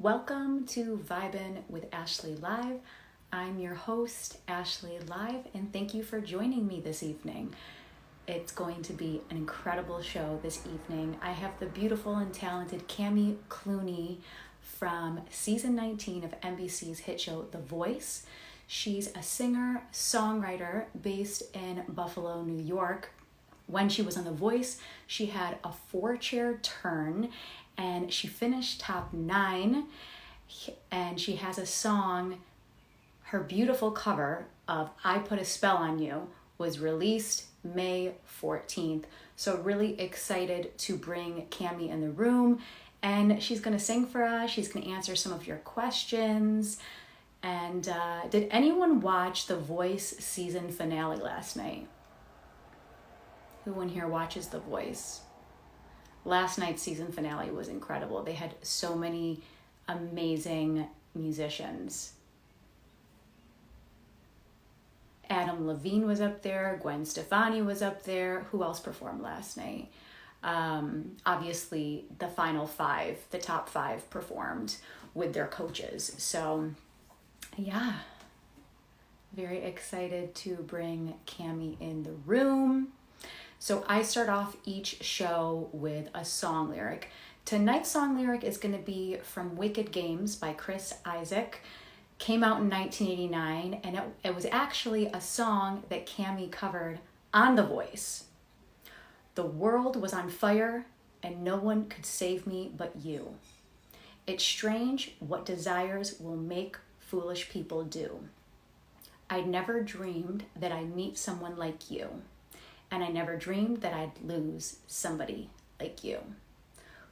Welcome to Vibin with Ashley Live. I'm your host, Ashley Live, and thank you for joining me this evening. It's going to be an incredible show this evening. I have the beautiful and talented Cami Clune from season 19 of NBC's hit show, The Voice. She's a singer, songwriter based in Buffalo, New York. When she was on The Voice, she had a 4-chair turn and she finished top 9, and she has a song. Her beautiful cover of I Put a Spell on You was released May 14th. So really excited to bring Cami in the room, and she's gonna sing for us. She's gonna answer some of your questions. And did anyone watch The Voice season finale last night? Who in here watches The Voice? Last night's season finale was incredible. They had so many amazing musicians. Adam Levine was up there. Gwen Stefani was up there. Who else performed last night? Obviously, the final 5, the top 5 performed with their coaches. So, yeah, very excited to bring Cami in the room. So I start off each show with a song lyric. Tonight's song lyric is going to be from Wicked Games by Chris Isaak. Came out in 1989, and it was actually a song that Cami covered on The Voice. The world was on fire, and no one could save me but you. It's strange what desires will make foolish people do. I'd never dreamed that I'd meet someone like you. And I never dreamed that I'd lose somebody like you.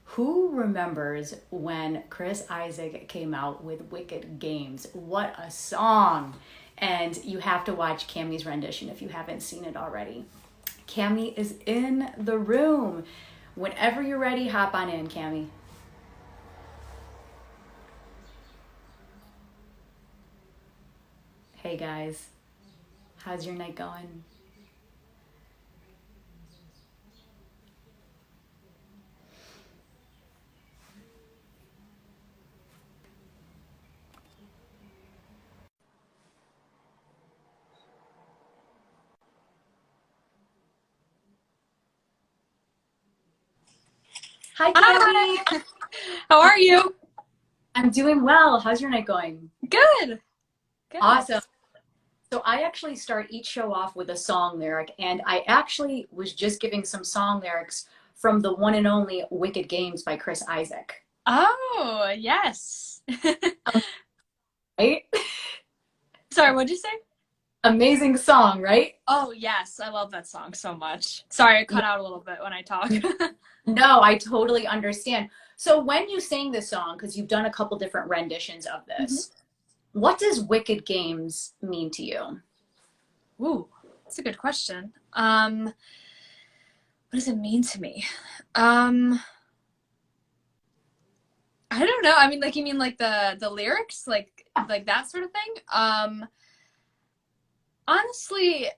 Who remembers when Chris Isaak came out with Wicked Games? What a song! And you have to watch Cami's rendition if you haven't seen it already. Cami is in the room. Whenever you're ready, hop on in, Cami. Hey guys, how's your night going? Hi, Cami. Hi. How are you? I'm doing well. How's your night going? Good. Good. Awesome. So I actually start each show off with a song lyric, and I actually was just giving some song lyrics from the one and only Wicked Games by Chris Isaak. Oh, yes. Right? Sorry, what'd you say? Amazing song, right? Oh, yes. I love that song so much. Sorry, I cut out a little bit when I talk. No, I totally understand. So when you sang this song, because you've done a couple different renditions of this, what does Wicked Games mean to you? Ooh, that's a good question. What does it mean to me? I don't know. I mean, like, you mean like the lyrics, like that sort of thing? Honestly,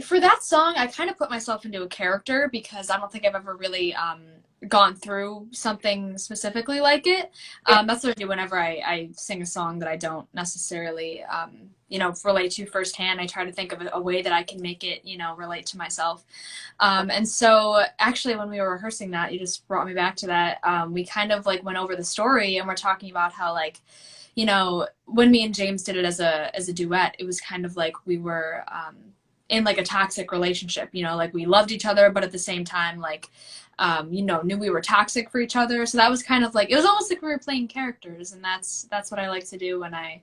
for that song, I kind of put myself into a character because I don't think I've ever really gone through something specifically like it. That's what I do whenever I sing a song that I don't necessarily, relate to firsthand. I try to think of a way that I can make it, relate to myself. And so actually when we were rehearsing that, you just brought me back to that. We kind of like went over the story and we're talking about how like, when me and James did it as a duet, it was kind of like we were in like a toxic relationship, like we loved each other, but at the same time, like, knew we were toxic for each other. So that was kind of like, it was almost like we were playing characters. And that's what I like to do when I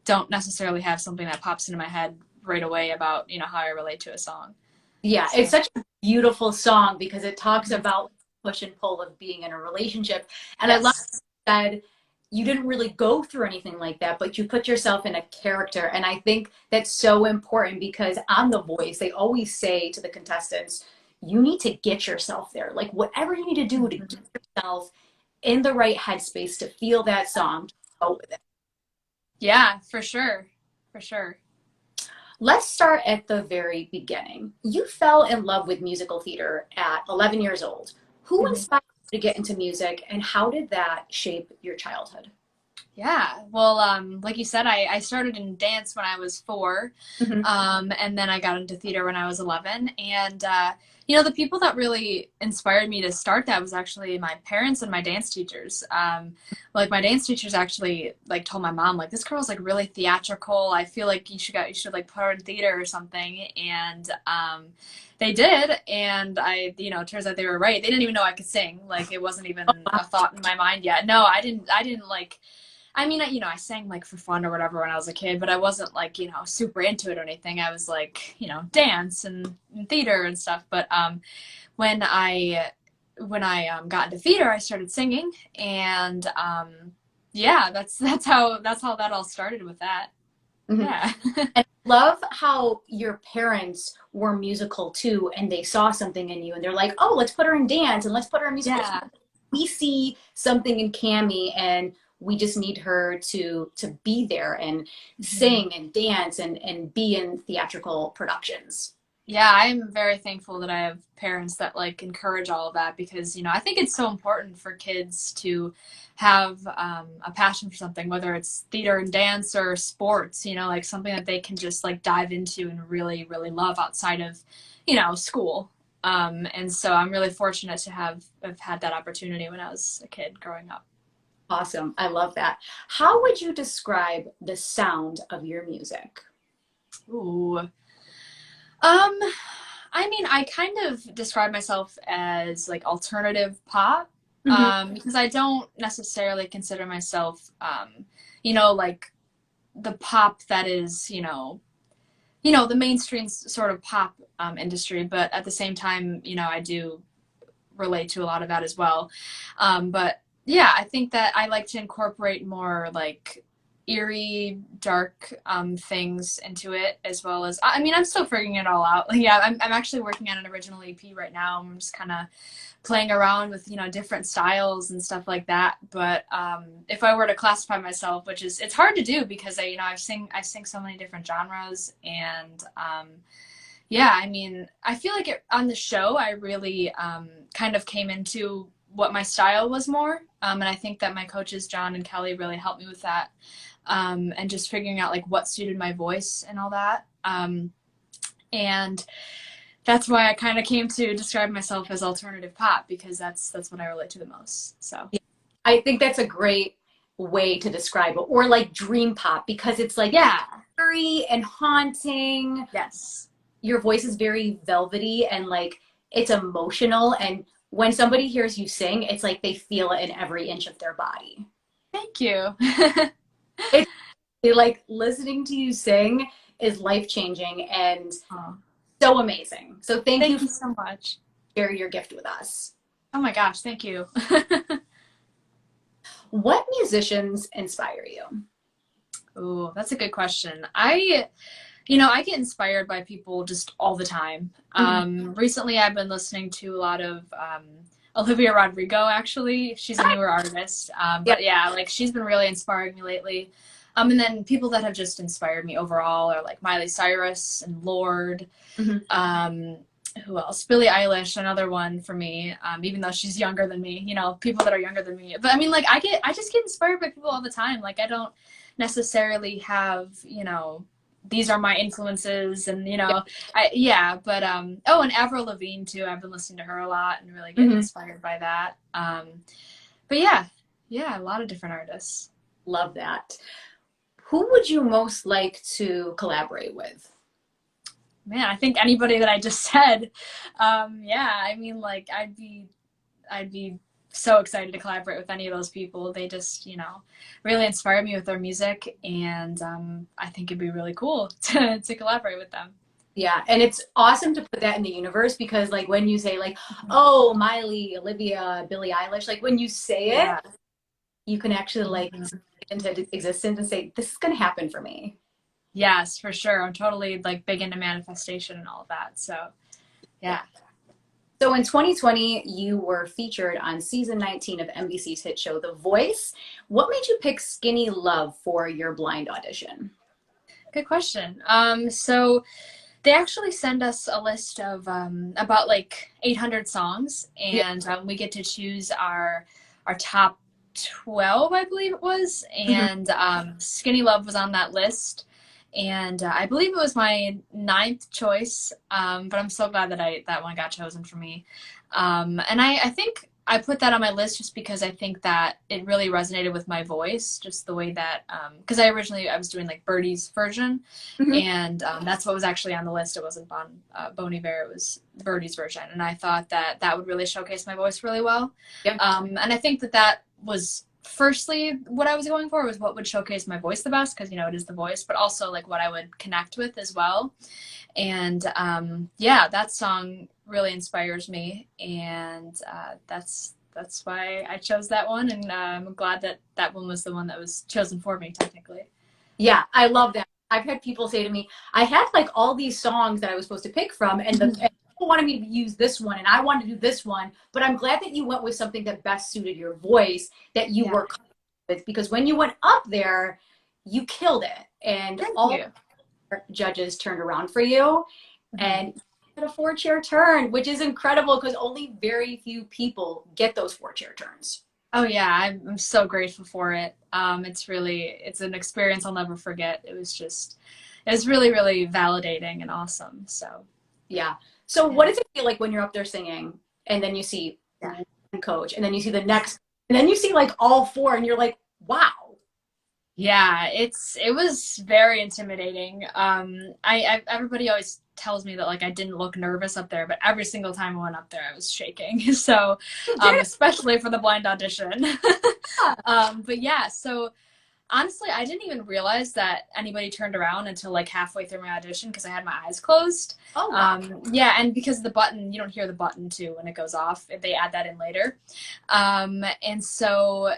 don't necessarily have something that pops into my head right away about, how I relate to a song. Yeah, it's such a beautiful song because it talks about push and pull of being in a relationship. And I love that you didn't really go through anything like that, but you put yourself in a character. And I think that's so important because on The Voice, they always say to the contestants, you need to get yourself there. Like whatever you need to do to get yourself in the right headspace to feel that song, go with it. Yeah, for sure. For sure. Let's start at the very beginning. You fell in love with musical theater at 11 years old. Who inspired to get into music, and how did that shape your childhood? Yeah, well, like you said, I started in dance when I was 4, and then I got into theater when I was 11. And, the people that really inspired me to start that was actually my parents and my dance teachers. Like my dance teachers actually like told my mom, like, this girl's like really theatrical. I feel like you should like put her in theater or something. And they did, and it turns out they were right. They didn't even know I could sing. Like it wasn't even a thought in my mind yet. No, I didn't like. I mean, I sang like for fun or whatever when I was a kid, but I wasn't like, super into it or anything. I was like, dance and theater and stuff. But when I got into theater, I started singing, and yeah, that's how that all started with that. Yeah. And I love how your parents were musical too, and they saw something in you, and they're like, oh, let's put her in dance and let's put her in musical. Yeah. We see something in Cami, and we just need her to be there and sing and dance and be in theatrical productions. Yeah, I'm very thankful that I have parents that like encourage all of that, because I think it's so important for kids to have a passion for something, whether it's theater and dance or sports, like something that they can just like dive into and really, really love outside of school. And so I'm really fortunate to have had that opportunity when I was a kid growing up. Awesome. I love that. How would you describe the sound of your music? Ooh. I mean, I kind of describe myself as like alternative pop, because I don't necessarily consider myself, like the pop that is, the mainstream sort of pop industry, but at the same time, I do relate to a lot of that as well. But yeah, I think that I like to incorporate more like eerie, dark things into it, as well as, I mean, I'm still figuring it all out. Like, yeah, I'm actually working on an original EP right now. I'm just kind of playing around with, different styles and stuff like that. But if I were to classify myself, which is, it's hard to do because I sing so many different genres. And yeah, I mean, I feel like on the show, I really kind of came into what my style was more. And I think that my coaches, John and Kelly, really helped me with that. And just figuring out like what suited my voice and all that. And that's why I kind of came to describe myself as alternative pop, because that's what I relate to the most. So yeah, I think that's a great way to describe it, or like dream pop, because it's like eerie and haunting. Yes. Your voice is very velvety and like it's emotional, and when somebody hears you sing, it's like they feel it in every inch of their body. Thank you. It's like listening to you sing is life-changing and so amazing. So thank you so much. Share your gift with us. Oh my gosh, thank you. What musicians inspire you? Oh, that's a good question. I get inspired by people just all the time. Recently, I've been listening to a lot of Olivia Rodrigo, actually. She's a newer artist. But yeah, like she's been really inspiring me lately. And then people that have just inspired me overall are like Miley Cyrus and Lorde. Who else? Billie Eilish, another one for me, even though she's younger than me, people that are younger than me. But I mean, like I just get inspired by people all the time. Like I don't necessarily have, these are my influences, and but and Avril Lavigne too. I've been listening to her a lot and really getting inspired by that. But yeah, a lot of different artists. Love that. Who would you most like to collaborate with? Man, I think anybody that I just said. I mean, like I'd be so excited to collaborate with any of those people. They just, really inspire me with their music, and I think it'd be really cool to collaborate with them. Yeah, and it's awesome to put that in the universe, because like when you say like, oh, Miley, Olivia, Billie Eilish, like when you say it, you can actually like into existence and say, this is going to happen for me. Yes, for sure. I'm totally like big into manifestation and all of that. So yeah. So in 2020, you were featured on season 19 of NBC's hit show, The Voice. What made you pick Skinny Love for your blind audition? Good question. So They actually send us a list of about like 800 songs, and we get to choose our top 12, I believe it was, and Skinny Love was on that list, and I believe it was my 9th choice, but I'm so glad that that one got chosen for me. And I think I put that on my list just because I think that it really resonated with my voice, just the way that, because I was doing like Birdie's version, and that's what was actually on the list. It wasn't Bon Iver, it was Birdie's version, and I thought that would really showcase my voice really well. Yep. And I think that was firstly what I was going for, was what would showcase my voice the best, because it is the voice, but also like what I would connect with as well. And that song really inspires me, and that's why I chose that one, and I'm glad that one was the one that was chosen for me technically. Yeah, I love that. I've had people say to me, I had like all these songs that I was supposed to pick from, and people wanted me to use this one, and I wanted to do this one, but I'm glad that you went with something that best suited your voice, that you were comfortable with, because when you went up there, you killed it, and all judges turned around for you, and you had a 4-chair turn, which is incredible because only very few people get those 4-chair turns. Oh yeah, I'm so grateful for it. It's an experience I'll never forget. It was really, really validating and awesome. So yeah. So what does it feel like when you're up there singing, and then you see one coach, and then you see the next, and then you see like all 4, and you're like, wow. Yeah, it was very intimidating. Everybody always tells me that like I didn't look nervous up there, but every single time I went up there, I was shaking. So, especially for the blind audition. But yeah, so honestly, I didn't even realize that anybody turned around until like halfway through my audition, because I had my eyes closed. Oh, wow. Yeah, and because the button, you don't hear the button too when it goes off. They add that in later. And so,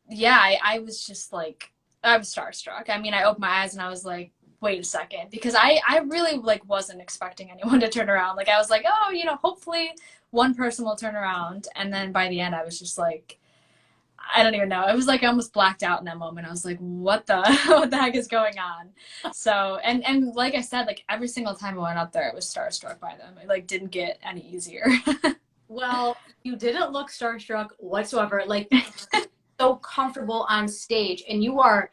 yeah, I was just like, I was starstruck. I mean, I opened my eyes and I was like, wait a second, because I really like wasn't expecting anyone to turn around. Like I was like, oh, hopefully one person will turn around. And then by the end, I was just like, I don't even know. It was like I almost blacked out in that moment. I was like, what the heck is going on? So, and like I said, like every single time I went up there, I was starstruck by them. It like didn't get any easier. Well, you didn't look starstruck whatsoever. Like so comfortable on stage, and you are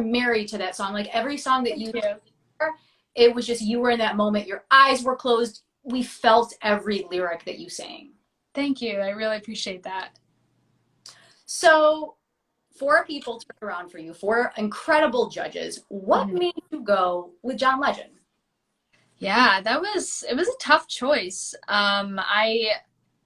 married to that song. Like every song that you did, it was just, you were in that moment. Your eyes were closed. We felt every lyric that you sang. Thank you. I really appreciate that. So 4 people turned around for you, 4 incredible judges. What made you go with John Legend? Yeah, it was a tough choice. I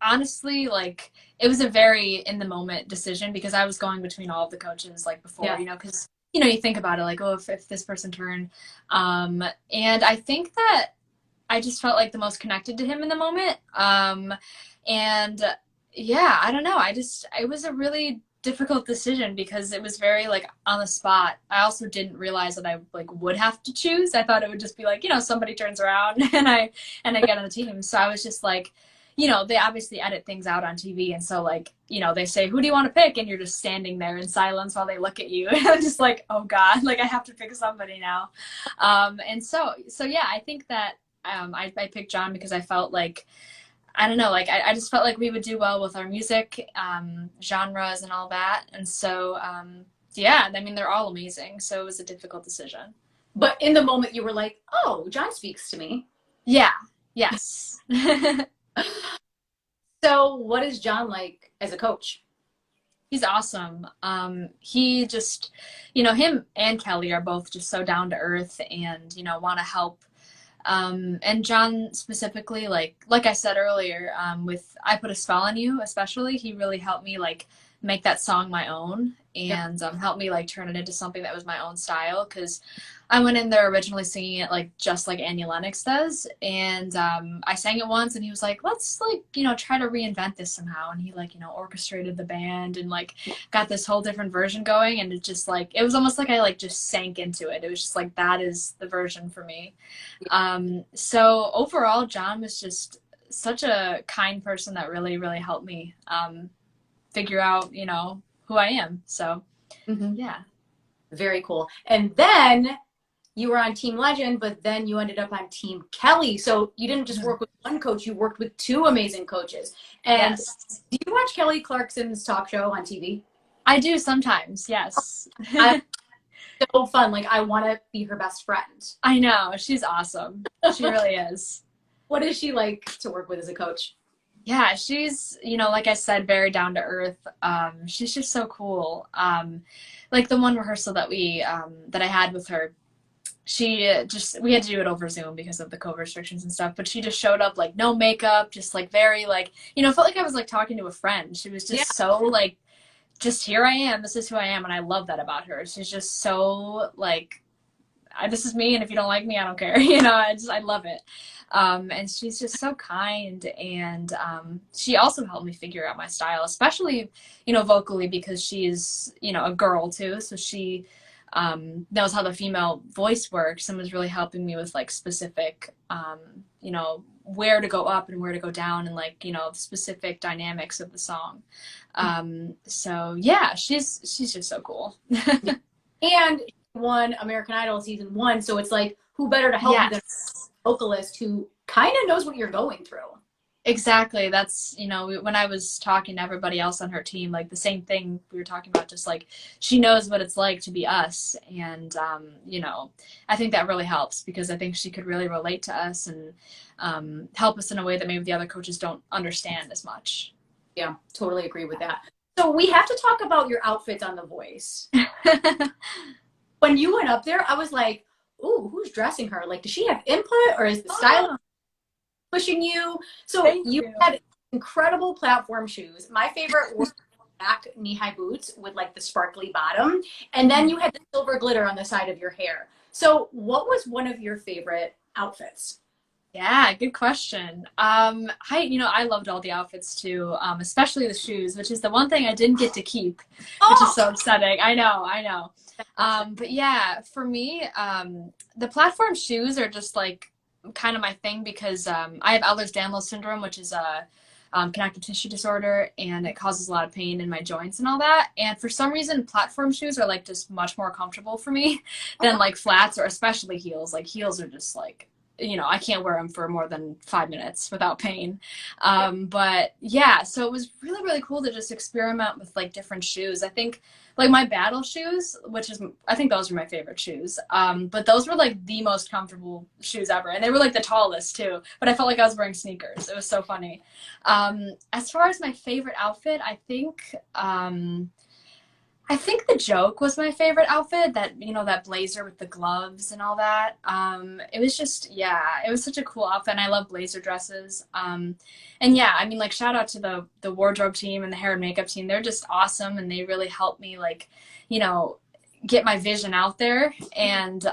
honestly, like, it was a very in the moment decision, because I was going between all of the coaches like before, because you think about it like, oh, if this person turned, and I think that I just felt like the most connected to him in the moment. And yeah, I don't know. It was a really difficult decision, because it was very like on the spot. I also didn't realize that I like would have to choose. I thought it would just be like, somebody turns around and I get on the team. So I was just like, they obviously edit things out on TV. And so like, they say, who do you want to pick? And you're just standing there in silence while they look at you. And I'm just like, oh God, like I have to pick somebody now. And so yeah, I think that I picked John because I felt like, I don't know, like I just felt like we would do well with our music, genres and all that. And so, yeah, I mean, they're all amazing. So it was a difficult decision. But in the moment you were like, oh, John speaks to me. Yeah. Yes. So what is John like as a coach? He's awesome. He just, him and Kelly are both just so down to earth and, want to help. And John specifically, like I said earlier, with I Put a Spell on You, especially, he really helped me like make that song my own and help me like turn it into something that was my own style. Cause I went in there originally singing it like just like Annie Lennox does. And I sang it once and he was like, let's like, try to reinvent this somehow. And he like, orchestrated the band and like got this whole different version going. And it just like, it was almost like I like just sank into it. It was just like, that is the version for me. So overall, John was just such a kind person that really, really helped me figure out, who I am. So yeah. Very cool. And then you were on Team Legend, but then you ended up on Team Kelly. So you didn't just work with one coach, you worked with two amazing coaches. And Yes. do you watch Kelly Clarkson's talk show on TV? I do sometimes, yes. So fun. Like, I want to be her best friend. I know. She's awesome. She really is. What is she like to work with as a coach? Yeah, she's, like I said, very down to earth. She's just so cool. Like the one rehearsal that I had with her, we had to do it over Zoom because of the COVID restrictions and stuff, but she just showed up like no makeup, just like very like, felt like I was like talking to a friend. She was just so like, just here I am, this is who I am, and I love that about her. She's just so like, this is me, and if you don't like me, I don't care. I love it. And she's just so kind, and she also helped me figure out my style, especially, vocally, because she's, a girl too, so she knows how the female voice works and was really helping me with like specific, where to go up and where to go down, and like, the specific dynamics of the song. So yeah, she's just so cool. And she won American Idol season 1, so it's like, who better to help you than a vocalist who kind of knows what you're going through? Exactly. That's, when I was talking to everybody else on her team, like the same thing we were talking about, just like she knows what it's like to be us. And, I think that really helps because I think she could really relate to us and help us in a way that maybe the other coaches don't understand as much. Yeah, totally agree with that. So we have to talk about your outfits on The Voice. When you went up there, I was like, ooh, who's dressing her? Like, does she have input, or is the style pushing you? So you had incredible platform shoes. My favorite were black knee-high boots with like the sparkly bottom. And then you had the silver glitter on the side of your hair. So what was one of your favorite outfits? Yeah, good question. I loved all the outfits too, especially the shoes, which is the one thing I didn't get to keep, which is so upsetting. I know. But yeah, for me, the platform shoes are just like kind of my thing because I have Ehlers Danlos syndrome, which is a connective tissue disorder, and it causes a lot of pain in my joints and all that. And for some reason, platform shoes are like just much more comfortable for me than like flats, or especially heels. Like heels are just like, I can't wear them for more than 5 minutes without pain. But yeah, so it was really, really cool to just experiment with like different shoes. I think like my battle shoes, I think those are my favorite shoes. But those were like the most comfortable shoes ever. And they were like the tallest too, but I felt like I was wearing sneakers. It was so funny. As far as my favorite outfit, I think the Joke was my favorite outfit, that, that blazer with the gloves and all that. It was just, it was such a cool outfit, and I love blazer dresses. And yeah, I mean, like, shout out to the wardrobe team and the hair and makeup team. They're just awesome, and they really helped me, like, get my vision out there. And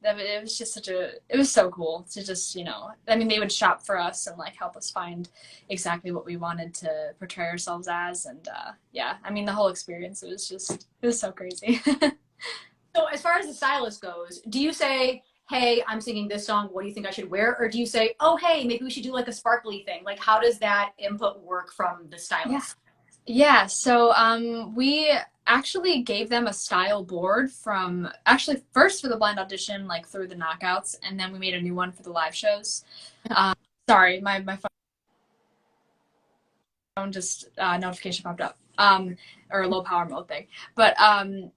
it was just it was so cool to just, they would shop for us and like help us find exactly what we wanted to portray ourselves as. And the whole experience, it was so crazy. So as far as the stylist goes, do you say, hey, I'm singing this song, what do you think I should wear? Or do you say, oh, hey, maybe we should do like a sparkly thing? Like, how does that input work from the stylist? Yeah, so we actually gave them a style board first for the blind audition, like through the knockouts, and then we made a new one for the live shows. Sorry, my phone just notification popped up, or a low power mode thing. But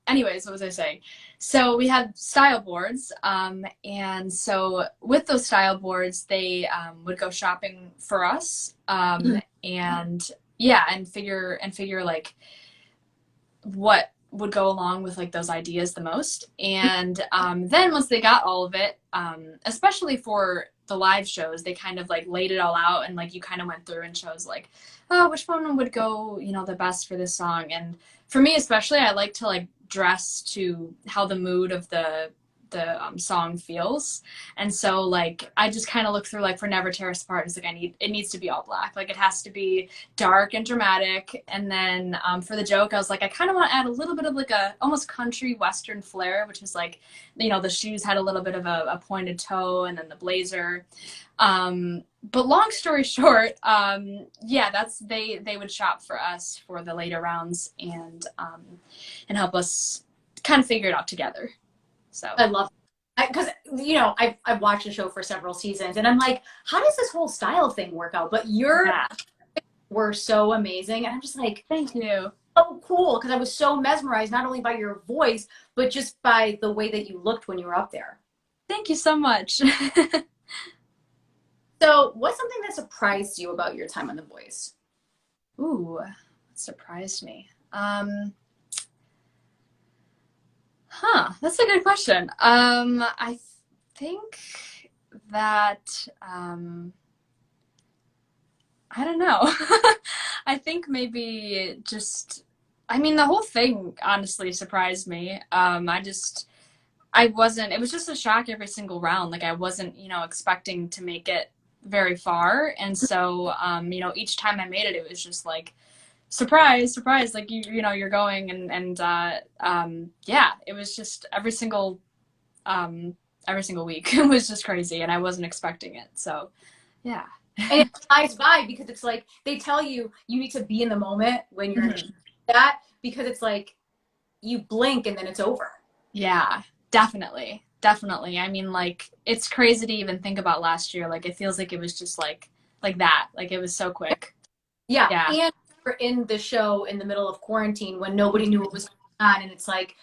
anyways, what was I saying? So we had style boards, and so with those style boards, they would go shopping for us, and figure like what would go along with like those ideas the most. And then once they got all of it, especially for the live shows, they kind of like laid it all out, and like you kind of went through and chose like, oh, which one would go, the best for this song. And for me especially, I like to like dress to how the mood of the song feels. And so like I just kind of look through, like for Never Tear Us Apart, it's like it needs to be all black, like it has to be dark and dramatic. And then for The Joke, I was like, I kind of want to add a little bit of like a almost country western flair, which is like, the shoes had a little bit of a pointed toe, and then the blazer. But long story short, they would shop for us for the later rounds and help us kind of figure it out together. So I love it. Because, you know, I've watched the show for several seasons and I'm like, how does this whole style thing work out? But yeah. were so amazing. And I'm just like, Thank you. so cool. Because I was so mesmerized, not only by your voice, but just by the way that you looked when you were up there. Thank you so much. So what's something that surprised you about your time on The Voice? Ooh, what surprised me. That's a good question. I think that, I don't know. I think maybe just, I mean, the whole thing honestly surprised me. It was just a shock every single round. Like I wasn't, expecting to make it very far. And so, each time I made it, it was just like, surprise, surprise, like you're going and yeah, it was just every single week. It was just crazy and I wasn't expecting it. So yeah. And it flies by because it's like they tell you need to be in the moment when you're in that, because it's like you blink and then it's over. Yeah, definitely. I mean, like, it's crazy to even think about last year. Like, it feels like it was just like that. Like, it was so quick. Yeah. Yeah. And we're in the show in the middle of quarantine when nobody knew what was going on. And it's like,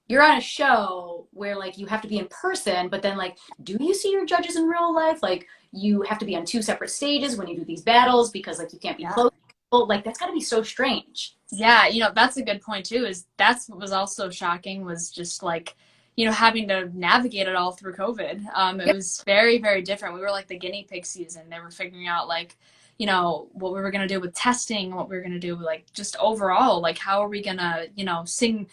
you're on a show where like you have to be in person, but then like, do you see your judges in real life? Like you have to be on 2 separate stages when you do these battles because like you can't be close. Like that's gotta be so strange. Yeah, that's a good point too, is that's what was also shocking was just like, having to navigate it all through COVID. It was very, very different. We were like the guinea pig season. They were figuring out like, what we were going to do with testing, what we were going to do, like just overall, like how are we going to, sing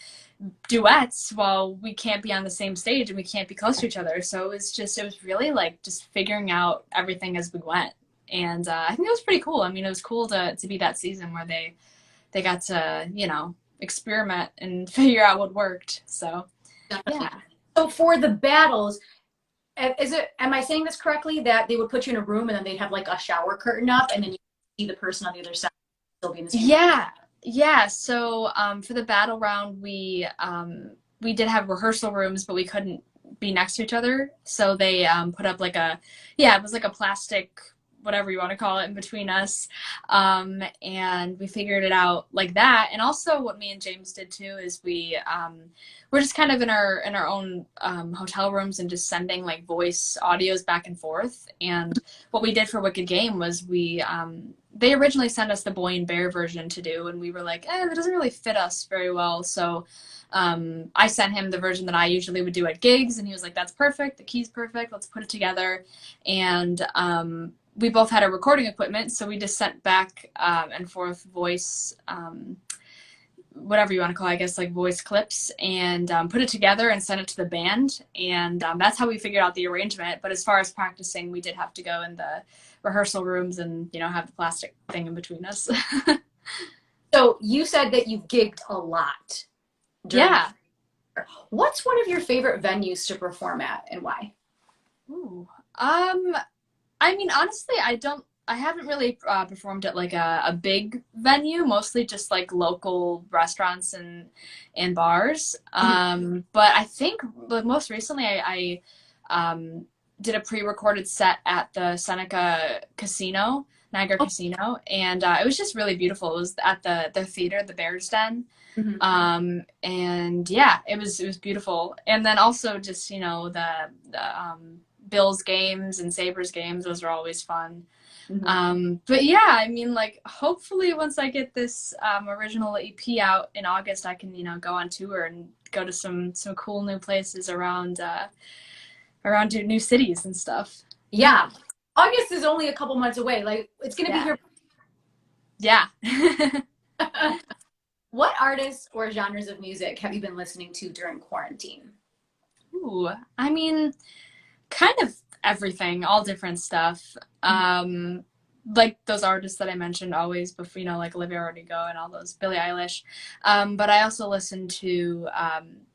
duets while we can't be on the same stage and we can't be close to each other. So it was really like just figuring out everything as we went. And I think it was pretty cool. I mean, it was cool to be that season where they got to, experiment and figure out what worked. So yeah. So for the battles, am I saying this correctly, that they would put you in a room and then they'd have like a shower curtain up and then you see the person on the other side still be in the same room? Yeah. So for the battle round, we did have rehearsal rooms, but we couldn't be next to each other. So they put up it was like a plastic, whatever you want to call it, in between us. And we figured it out like that. And also what me and James did too is we're just kind of in our own hotel rooms and just sending like voice audios back and forth. And what we did for Wicked Game was they originally sent us the Boy and Bear version to do, and we were like, that doesn't really fit us very well. So I sent him the version that I usually would do at gigs, and he was like, that's perfect, the key's perfect, let's put it together. And we both had our recording equipment, so we just sent back and forth voice, whatever you want to call it, I guess, like voice clips, and put it together and sent it to the band. And that's how we figured out the arrangement. But as far as practicing, we did have to go in the rehearsal rooms and, have the plastic thing in between us. So you said that you've gigged a lot. Yeah. What's one of your favorite venues to perform at and why? Ooh. I mean, honestly, I haven't really performed at like a big venue, mostly just like local restaurants and bars. But I think most recently I did a pre-recorded set at the Seneca Casino, Niagara Casino, and it was just really beautiful. It was at the theater, the Bears Den. And yeah, it was beautiful. And then also just, the Bills games and Sabres games, those are always fun. But yeah, I mean, like, hopefully once I get this original EP out in August, I can, go on tour and go to some cool new places around new cities and stuff. Yeah. August is only a couple months away. Like, it's going to be here. Yeah. What artists or genres of music have you been listening to during quarantine? Ooh, I mean, kind of everything, all different stuff. Like those artists that I mentioned always before, like Olivia Rodrigo and all those, Billie Eilish. But I also listen to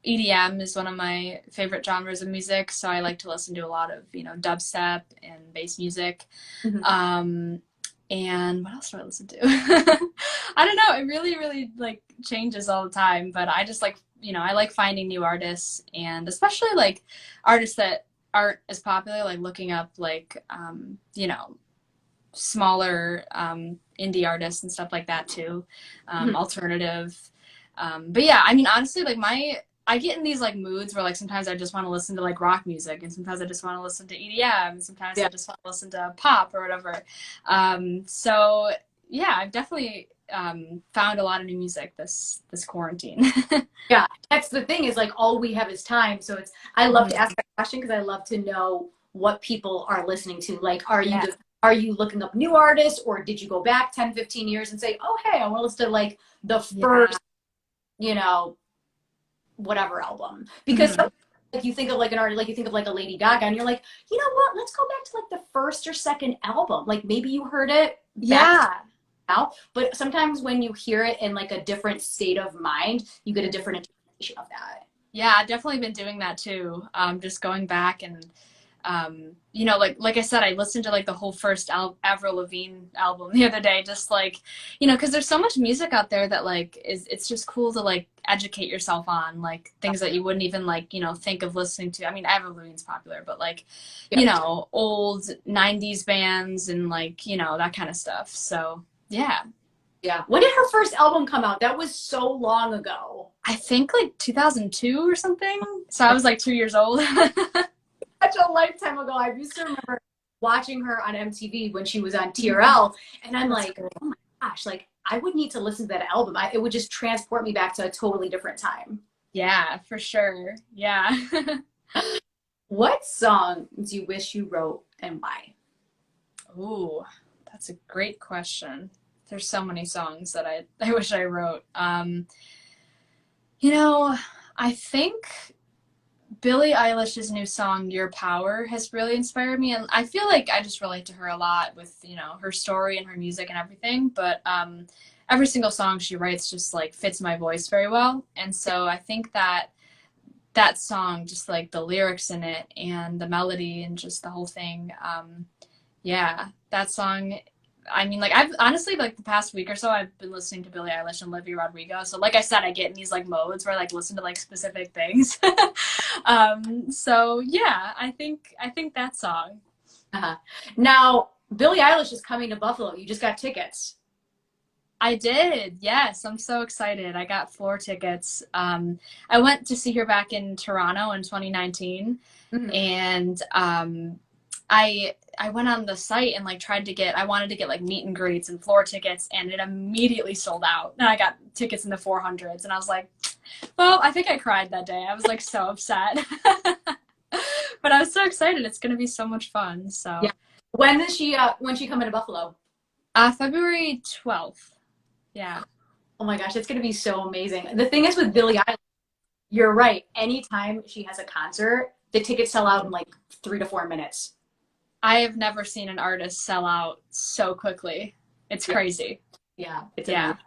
EDM is one of my favorite genres of music. So I like to listen to a lot of, dubstep and bass music. And what else do I listen to? I don't know. It really, really like changes all the time. But I just like, I like finding new artists, and especially like artists that aren't as popular, like looking up like, smaller indie artists and stuff like that too, alternative. But yeah, I mean, honestly, like I get in these like moods where like sometimes I just want to listen to like rock music, and sometimes I just want to listen to EDM, and sometimes I just want to listen to pop or whatever. So yeah, I've definitely found a lot of new music this quarantine. Yeah, that's the thing, is like all we have is time. So I love to ask that question because I love to know what people are listening to. Like, are you looking up new artists, or did you go back 10, 15 years and say, oh, hey, I want to listen to like the first, whatever album? Because like you think of like an artist, like you think of like a Lady Gaga, and you're like, you know what? Let's go back to like the first or second album. Like maybe you heard it back now, but sometimes when you hear it in like a different state of mind, you get a different interpretation of that. Yeah, I've definitely been doing that too. Just going back and like I said, I listened to like the whole first Avril Lavigne album the other day, just like, because there's so much music out there that like it's just cool to like educate yourself on like things that you wouldn't even like, think of listening to. I mean, Avril Lavigne's popular, but like, old 90s bands and like, that kind of stuff. So yeah. Yeah. When did her first album come out? That was so long ago. I think like 2002 or something. So I was like 2 years old. Such a lifetime ago. I used to remember watching her on MTV when she was on TRL, and I'm like, oh my gosh, like I would need to listen to that album. It would just transport me back to a totally different time. Yeah, for sure. Yeah. What song do you wish you wrote, and why? Ooh, that's a great question. There's so many songs that I wish I wrote. I think Billie Eilish's new song, Your Power, has really inspired me. And I feel like I just relate to her a lot with, her story and her music and everything. But every single song she writes just like fits my voice very well. And so I think that song, just like the lyrics in it and the melody and just the whole thing. That song, I mean, like I've honestly like the past week or so I've been listening to Billie Eilish and Olivia Rodrigo. So like I said, I get in these like modes where I like listen to like specific things. So yeah, I think that song. Now Billie Eilish is coming to Buffalo. You just got tickets. I did. Yes, I'm so excited. I got floor tickets. I went to see her back in Toronto in 2019, and I went on the site and like I wanted to get like meet and greets and floor tickets, and it immediately sold out. And I got tickets in the 400s, and I was like, well, I think I cried that day. I was like so upset. But I was so excited. It's going to be so much fun. So yeah. When she coming to Buffalo? February 12th. Yeah. Oh my gosh, it's going to be so amazing. The thing is with Billie Eilish, you're right. Anytime she has a concert, the tickets sell out in like 3 to 4 minutes. I have never seen an artist sell out so quickly. It's crazy. Yeah. Amazing.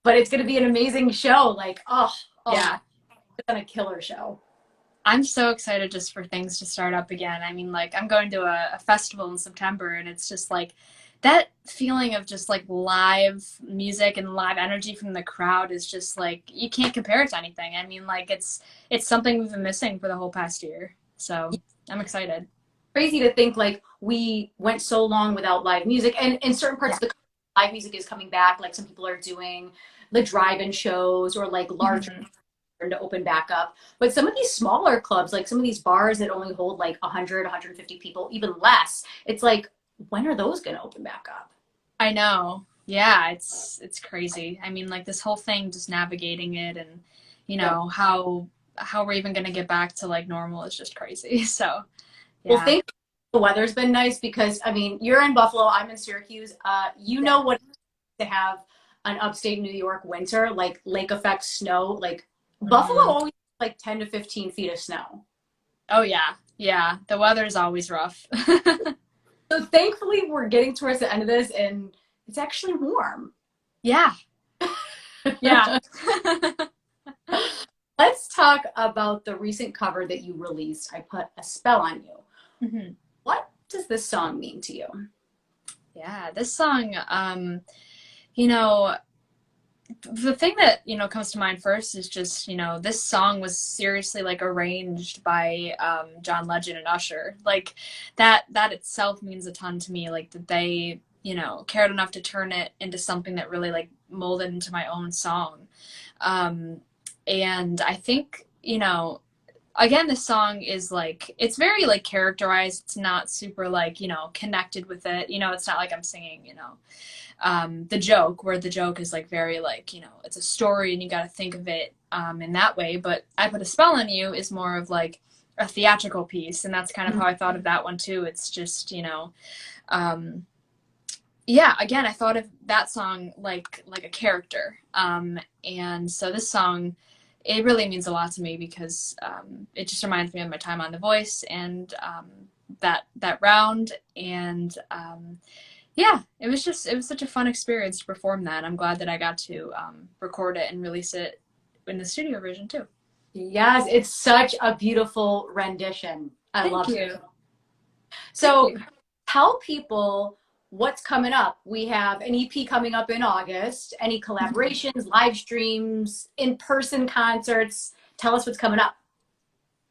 But it's going to be an amazing show. Like, yeah. It's a killer show. I'm so excited just for things to start up again. I mean, like, I'm going to a festival in September, and it's just like that feeling of just like live music and live energy from the crowd is just like, you can't compare it to anything. I mean, like it's something we've been missing for the whole past year. So I'm excited. Crazy to think like we went so long without live music, and in certain parts of the country, live music is coming back. Like some people are doing the drive-in shows or like larger to open back up. But some of these smaller clubs, like some of these bars that only hold like 100, 150 people, even less, it's like, when are those going to open back up? I know. Yeah, it's crazy. I mean, like this whole thing, just navigating it, and how we're even going to get back to like normal is just crazy. So yeah. Well, thank you. The weather's been nice because, I mean, you're in Buffalo, I'm in Syracuse. Know what it's to have an upstate New York winter, like lake effect snow. Like Buffalo always like 10 to 15 feet of snow. Oh yeah. Yeah. The weather's always rough. So thankfully we're getting towards the end of this and it's actually warm. Yeah. Yeah. Let's talk about the recent cover that you released, I Put a Spell on You. What does this song mean to you? Yeah, this song, you know, the thing that, comes to mind first is just, this song was seriously like arranged by John Legend and Usher. Like that itself means a ton to me. Like that they, cared enough to turn it into something that really like molded into my own song. And I think, again, this song is like, it's very like characterized. It's not super like, connected with it. It's not like I'm singing, the joke, where the joke is like very like, it's a story and you got to think of it in that way. But I Put a Spell on You is more of like a theatrical piece. And that's kind of how I thought of that one too. It's just, yeah, again, I thought of that song like a character. And so this song, it really means a lot to me because it just reminds me of my time on The Voice and that round. And yeah, it was such a fun experience to perform that. I'm glad that I got to record it and release it in the studio version too. Yes, it's such a beautiful rendition. I love it. So tell people what's coming up. We have an EP coming up in August. Any collaborations, live streams, in-person concerts? Tell us what's coming up.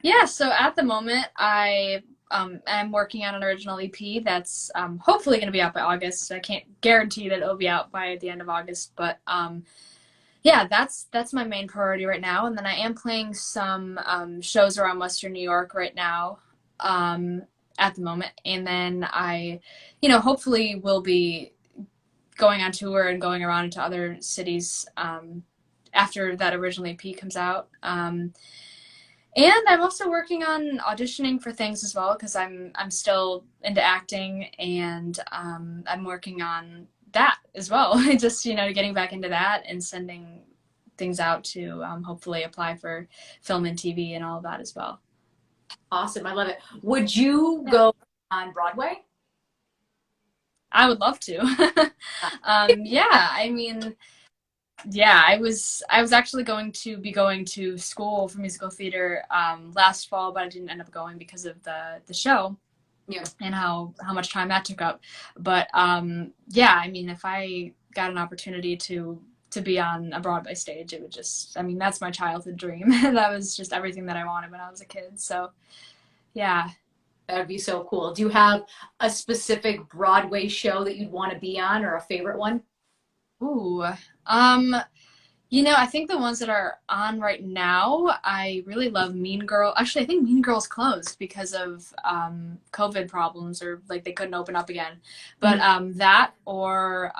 Yeah, so at the moment, I'm working on an original EP that's hopefully going to be out by August. I can't guarantee that it'll be out by the end of August, but yeah, that's my main priority right now. And then I am playing some shows around Western New York right now at the moment. And then I, hopefully will be going on tour and going around into other cities after that original EP comes out. And I'm also working on auditioning for things as well because I'm still into acting, and I'm working on that as well. Just getting back into that and sending things out to hopefully apply for film and TV and all of that as well. Awesome, I love it. Would you go on Broadway? I would love to. Yeah, I mean. Yeah, I was actually going to school for musical theater last fall, but I didn't end up going because of the show. Yeah. And how much time that took up. But yeah, I mean, if I got an opportunity to be on a Broadway stage, it would just, I mean, that's my childhood dream. That was just everything that I wanted when I was a kid. So yeah. That would be so cool. Do you have a specific Broadway show that you'd want to be on, or a favorite one? Ooh, I think the ones that are on right now, I really love Mean Girl. Actually, I think Mean Girl's closed because of COVID problems, or like they couldn't open up again. But that or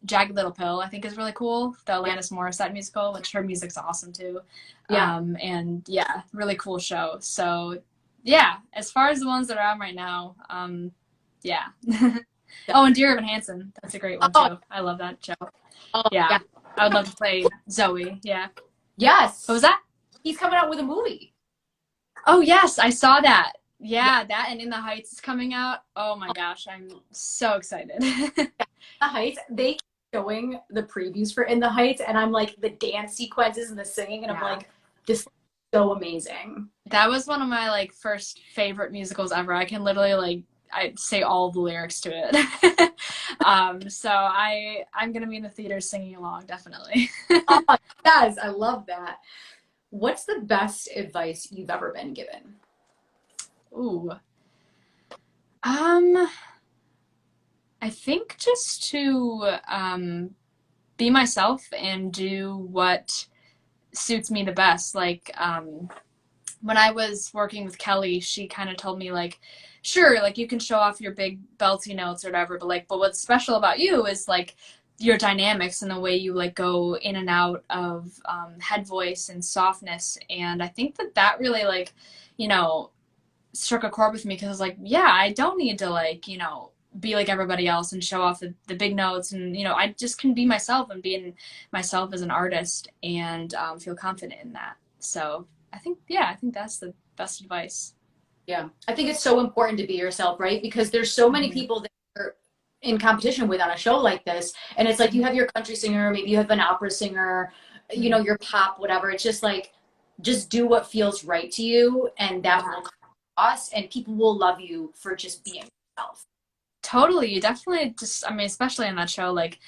Jagged Little Pill, I think is really cool. The Alanis Morissette musical, which her music's awesome too. Yeah. And yeah, really cool show. So yeah, as far as the ones that are on right now, yeah. Oh, and Dear Evan Hansen. That's a great one too. I love that show. Oh, yeah. I would love to play Zoe. Yeah. Yes. What was that? He's coming out with a movie. Oh, yes. I saw that. Yeah, that and In the Heights is coming out. Oh my gosh. I'm so excited. The Heights. They keep showing the previews for In the Heights, and I'm like, the dance sequences and the singing, and I'm like, this is so amazing. That was one of my like first favorite musicals ever. I can literally I say all the lyrics to it. So I'm going to be in the theater singing along, definitely. Oh, yes, I love that. What's the best advice you've ever been given? Ooh. I think just to be myself and do what suits me the best. Like when I was working with Kelly, she kind of told me like, sure, like you can show off your big belty notes or whatever, but what's special about you is like your dynamics and the way you like go in and out of head voice and softness. And I think that really like, struck a chord with me because I was like, yeah, I don't need to like, be like everybody else and show off the big notes. And, I just can be myself and being myself as an artist and feel confident in that. So I think that's the best advice. Yeah, I think it's so important to be yourself, right? Because there's so many people that you're in competition with on a show like this. And it's like you have your country singer, maybe you have an opera singer, your pop, whatever. It's just like, just do what feels right to you, and that will come across, and people will love you for just being yourself. Totally. You definitely just, I mean, especially on that show, like,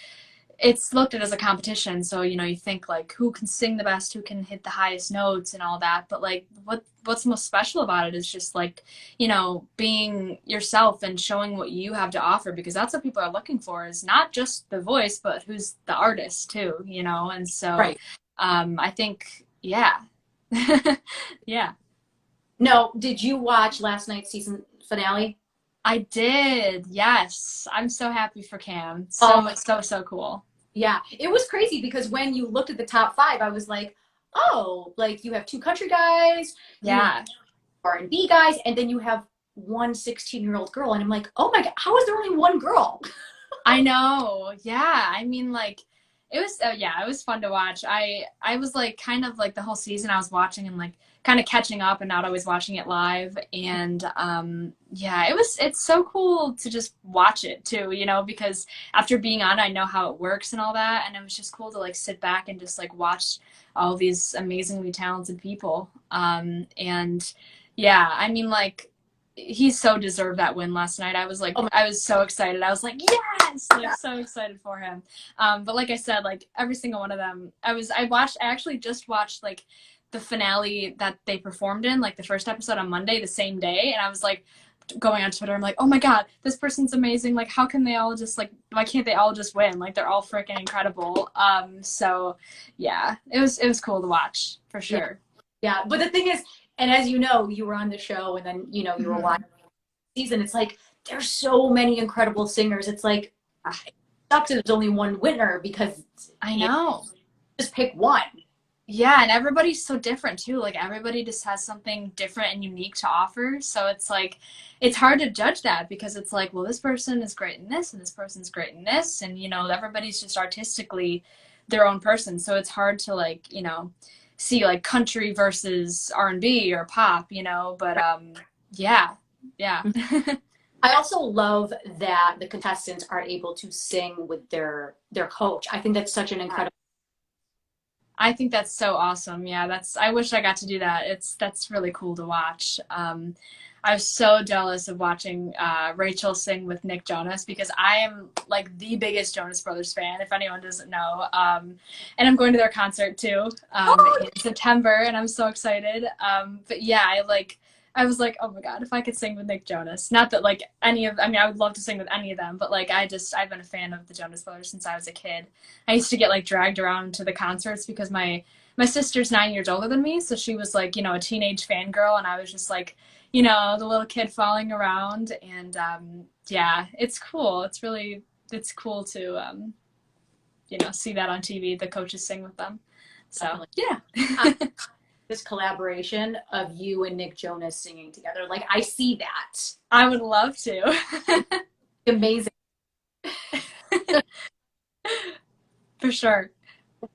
it's looked at as a competition. So, you know, you think like who can sing the best, who can hit the highest notes and all that. But like what's most special about it is just like, you know, being yourself and showing what you have to offer, because that's what people are looking for, is not just the voice, but who's the artist too, you know? And so Right. I think, yeah. Yeah. No, did you watch last night's season finale? I did. Yes. I'm so happy for Cam. So cool. Yeah, it was crazy because when you looked at the top 5, I was like, oh, like you have 2 country guys, Yeah. R&B guys, and then you have one 16-year-old girl, and I'm like, oh my God, how is there only one girl? I know. Yeah. I mean, like, it was, yeah, it was fun to watch. I was like, kind of like the whole season I was watching and like kind of catching up and not always watching it live. And yeah, it's so cool to just watch it too, you know, because after being on, I know how it works and all that. And it was just cool to like sit back and just like watch all these amazingly talented people. And yeah, I mean, like, he so deserved that win last night. I was like, I was so excited. I was like, yes, like so excited for him. But like I said, like every single one of them, I actually just watched like the finale that they performed in, like the first episode on Monday, the same day. And I was like going on Twitter, I'm like, oh my God, this person's amazing. Like, how can they all just like, why can't they all just win? Like, they're all freaking incredible. So yeah, it was cool to watch for sure. Yeah. But the thing is, and as you know, you were on the show and then, you know, you were watching the season. It's like, there's so many incredible singers. It's like, it sucks that there's only one winner because I know. Just pick one. Yeah, and everybody's so different too. Like everybody just has something different and unique to offer. So it's like, it's hard to judge that because it's like, well, this person is great in this and this person's great in this. And, you know, everybody's just artistically their own person. So it's hard to like, you know, see like country versus R&B or pop, you know, but yeah. I also love that the contestants are able to sing with their coach. I think that's such an incredible. I think that's so awesome. Yeah, I wish I got to do that. That's really cool to watch. I was so jealous of watching Rachel sing with Nick Jonas because I am like the biggest Jonas Brothers fan, if anyone doesn't know. And I'm going to their concert too in September, and I'm so excited. But yeah, I was like, oh my God, if I could sing with Nick Jonas. Not that like I would love to sing with any of them, but like I've been a fan of the Jonas Brothers since I was a kid. I used to get like dragged around to the concerts because my sister's 9 years older than me, so she was like, you know, a teenage fangirl, and I was just like, you know, the little kid falling around. And yeah, it's cool. It's cool to you know, see that on TV, the coaches sing with them. So yeah. This collaboration of you and Nick Jonas singing together. Like, I see that. I would love to. Amazing. For sure.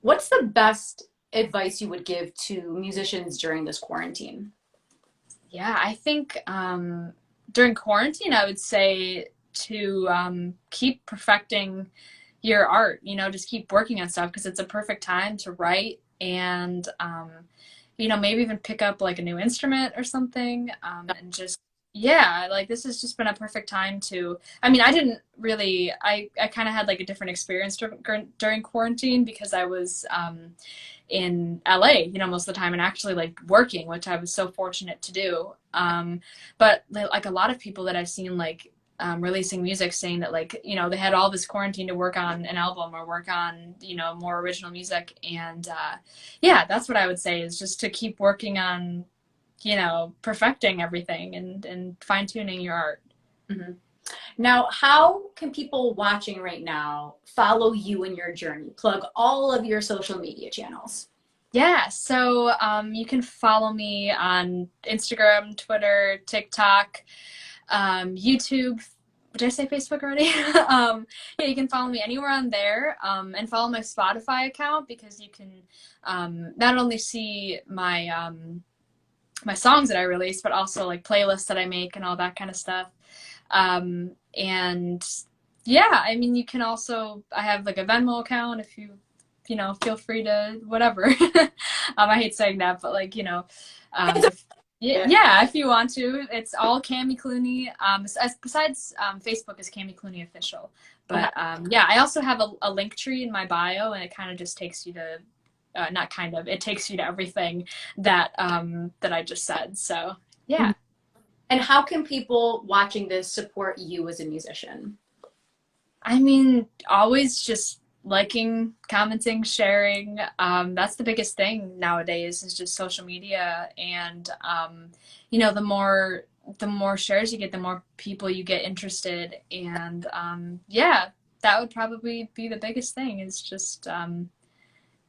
What's the best advice you would give to musicians during this quarantine? Yeah, I think during quarantine, I would say to keep perfecting your art, you know, just keep working on stuff because it's a perfect time to write and you know, maybe even pick up like a new instrument or something and just, yeah, like this has just been a perfect time to, I mean, I kind of had like a different experience during quarantine because I was in LA, you know, most of the time and actually like working, which I was so fortunate to do. But like a lot of people that I've seen like releasing music saying that like, you know, they had all this quarantine to work on an album or work on, you know, more original music. And yeah, that's what I would say is just to keep working on, you know, perfecting everything and fine tuning your art. Mm-hmm. Now, how can people watching right now follow you in your journey? Plug all of your social media channels. Yeah, so you can follow me on Instagram, Twitter, TikTok, YouTube. Did I say Facebook already? Yeah, you can follow me anywhere on there and follow my Spotify account because you can not only see my my songs that I release, but also like playlists that I make and all that kind of stuff. And yeah, I mean, you can also, I have like a Venmo account if you know, feel free to whatever. I hate saying that, but like, you know, Yeah, if you want to. It's all Cami Clune. Besides Facebook is Cami Clune Official. But yeah, I also have a link tree in my bio, and it kind of just takes you to, it takes you to everything that that I just said. So yeah. And how can people watching this support you as a musician? I mean, always just liking, commenting, sharing. That's the biggest thing nowadays is just social media. And, you know, the more shares you get, the more people you get interested. And yeah, that would probably be the biggest thing is just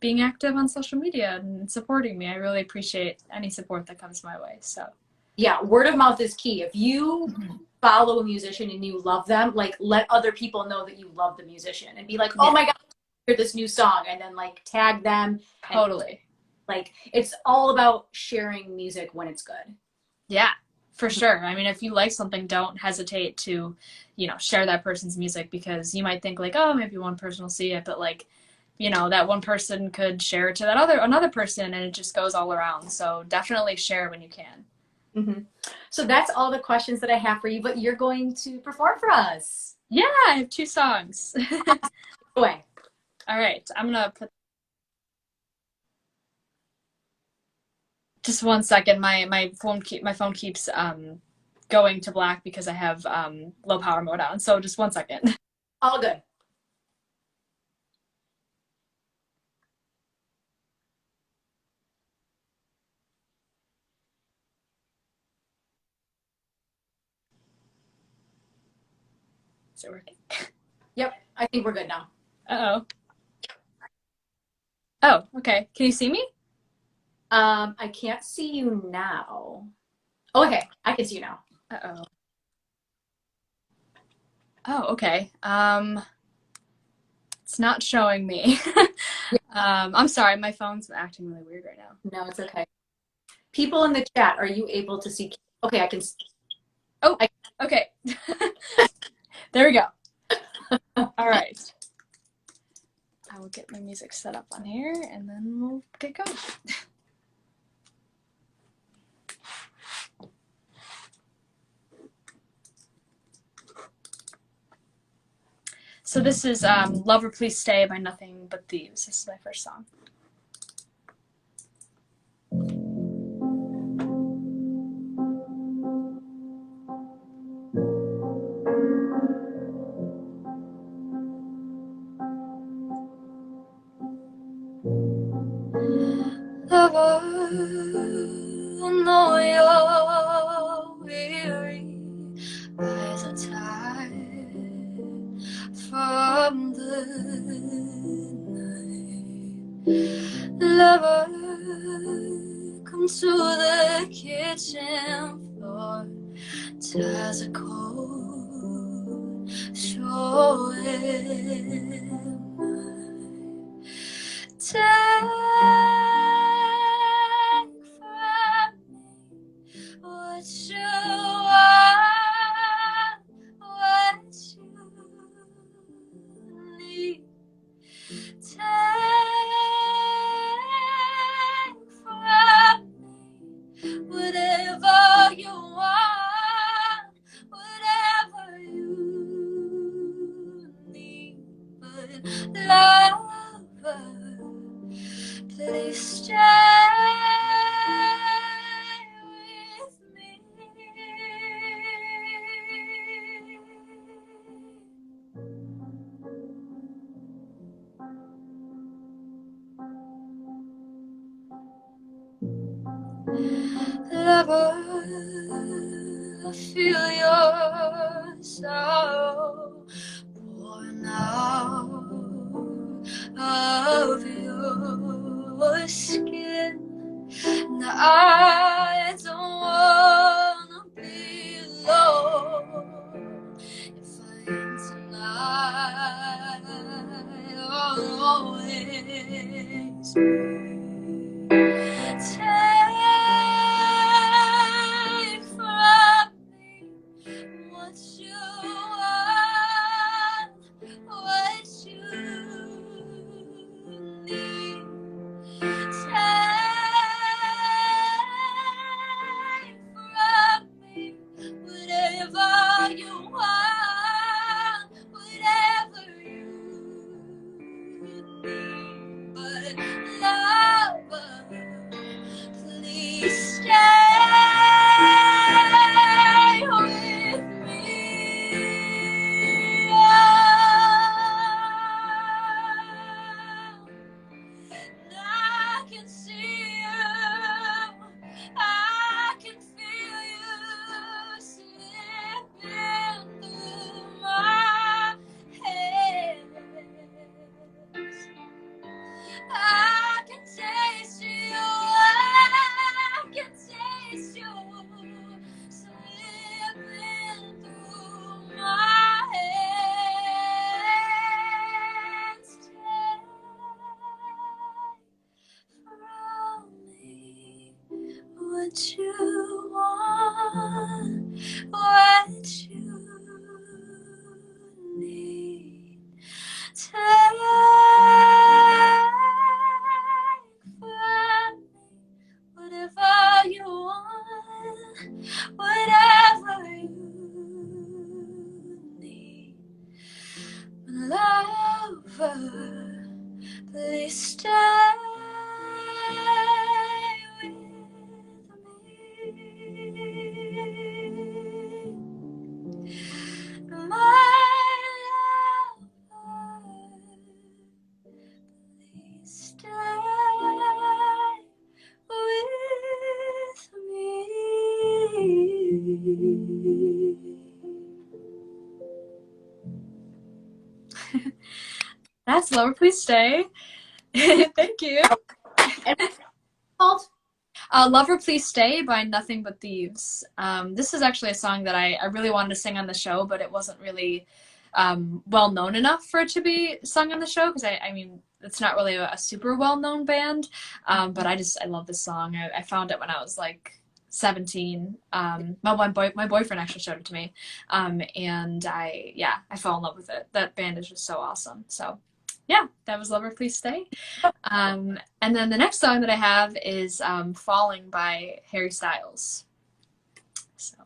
being active on social media and supporting me. I really appreciate any support that comes my way. So yeah, word of mouth is key. If you follow a musician and you love them, like let other people know that you love the musician and be like, oh my God, hear this new song, and then like tag them. Totally. Like it's all about sharing music when it's good. Yeah, for sure. I mean, if you like something, don't hesitate to, you know, share that person's music, because you might think like, oh, maybe one person will see it, but like, you know, that one person could share it to another person, and it just goes all around. So definitely share when you can. So that's all the questions that I have for you, but you're going to perform for us. Yeah, I have 2 songs. Go away. All right, I'm gonna put. Just 1 second. My phone keeps going to black because I have low power mode on. So just 1 second. All good. Is it working? Yep, I think we're good now. Uh-oh. Oh, okay. Can you see me? I can't see you now. Oh, okay, I can see you now. Uh-oh. Oh, okay. It's not showing me. I'm sorry, my phone's acting really weird right now. No, it's okay. People in the chat, are you able to see? Okay, I can. Oh, okay. There we go. All right. I will get my music set up on here, and then we'll get going. So this is Lover Please Stay by Nothing But Thieves. This is my first song. Lover, I know you're weary, eyes are tired from the night. Lover, come to the kitchen floor, ties are cold, so am I. Take from me what you want, what you need. Take from me whatever you want, whatever you need. But lover, please stay with me. Lover, I feel your sorrow pouring out of your skin. Now I don't wanna be alone if I am tonight. I'll always be. Take from me what you want, what you need. Take what you want, what you need. Take from me whatever you want, whatever you need. My lover, please stay with me. My lover, please stay with me. That's Lover, Please Stay. Thank you. And it's called Lover, Please Stay by Nothing But Thieves. This is actually a song that I really wanted to sing on the show, but it wasn't really well known enough for it to be sung on the show, because I mean, it's not really a super well known band, but I love this song. I found it when I was like 17. My boyfriend actually showed it to me, and I fell in love with it. That band is just so awesome. So yeah, that was Lover, Please Stay. And then the next song that I have is Falling by Harry Styles. So.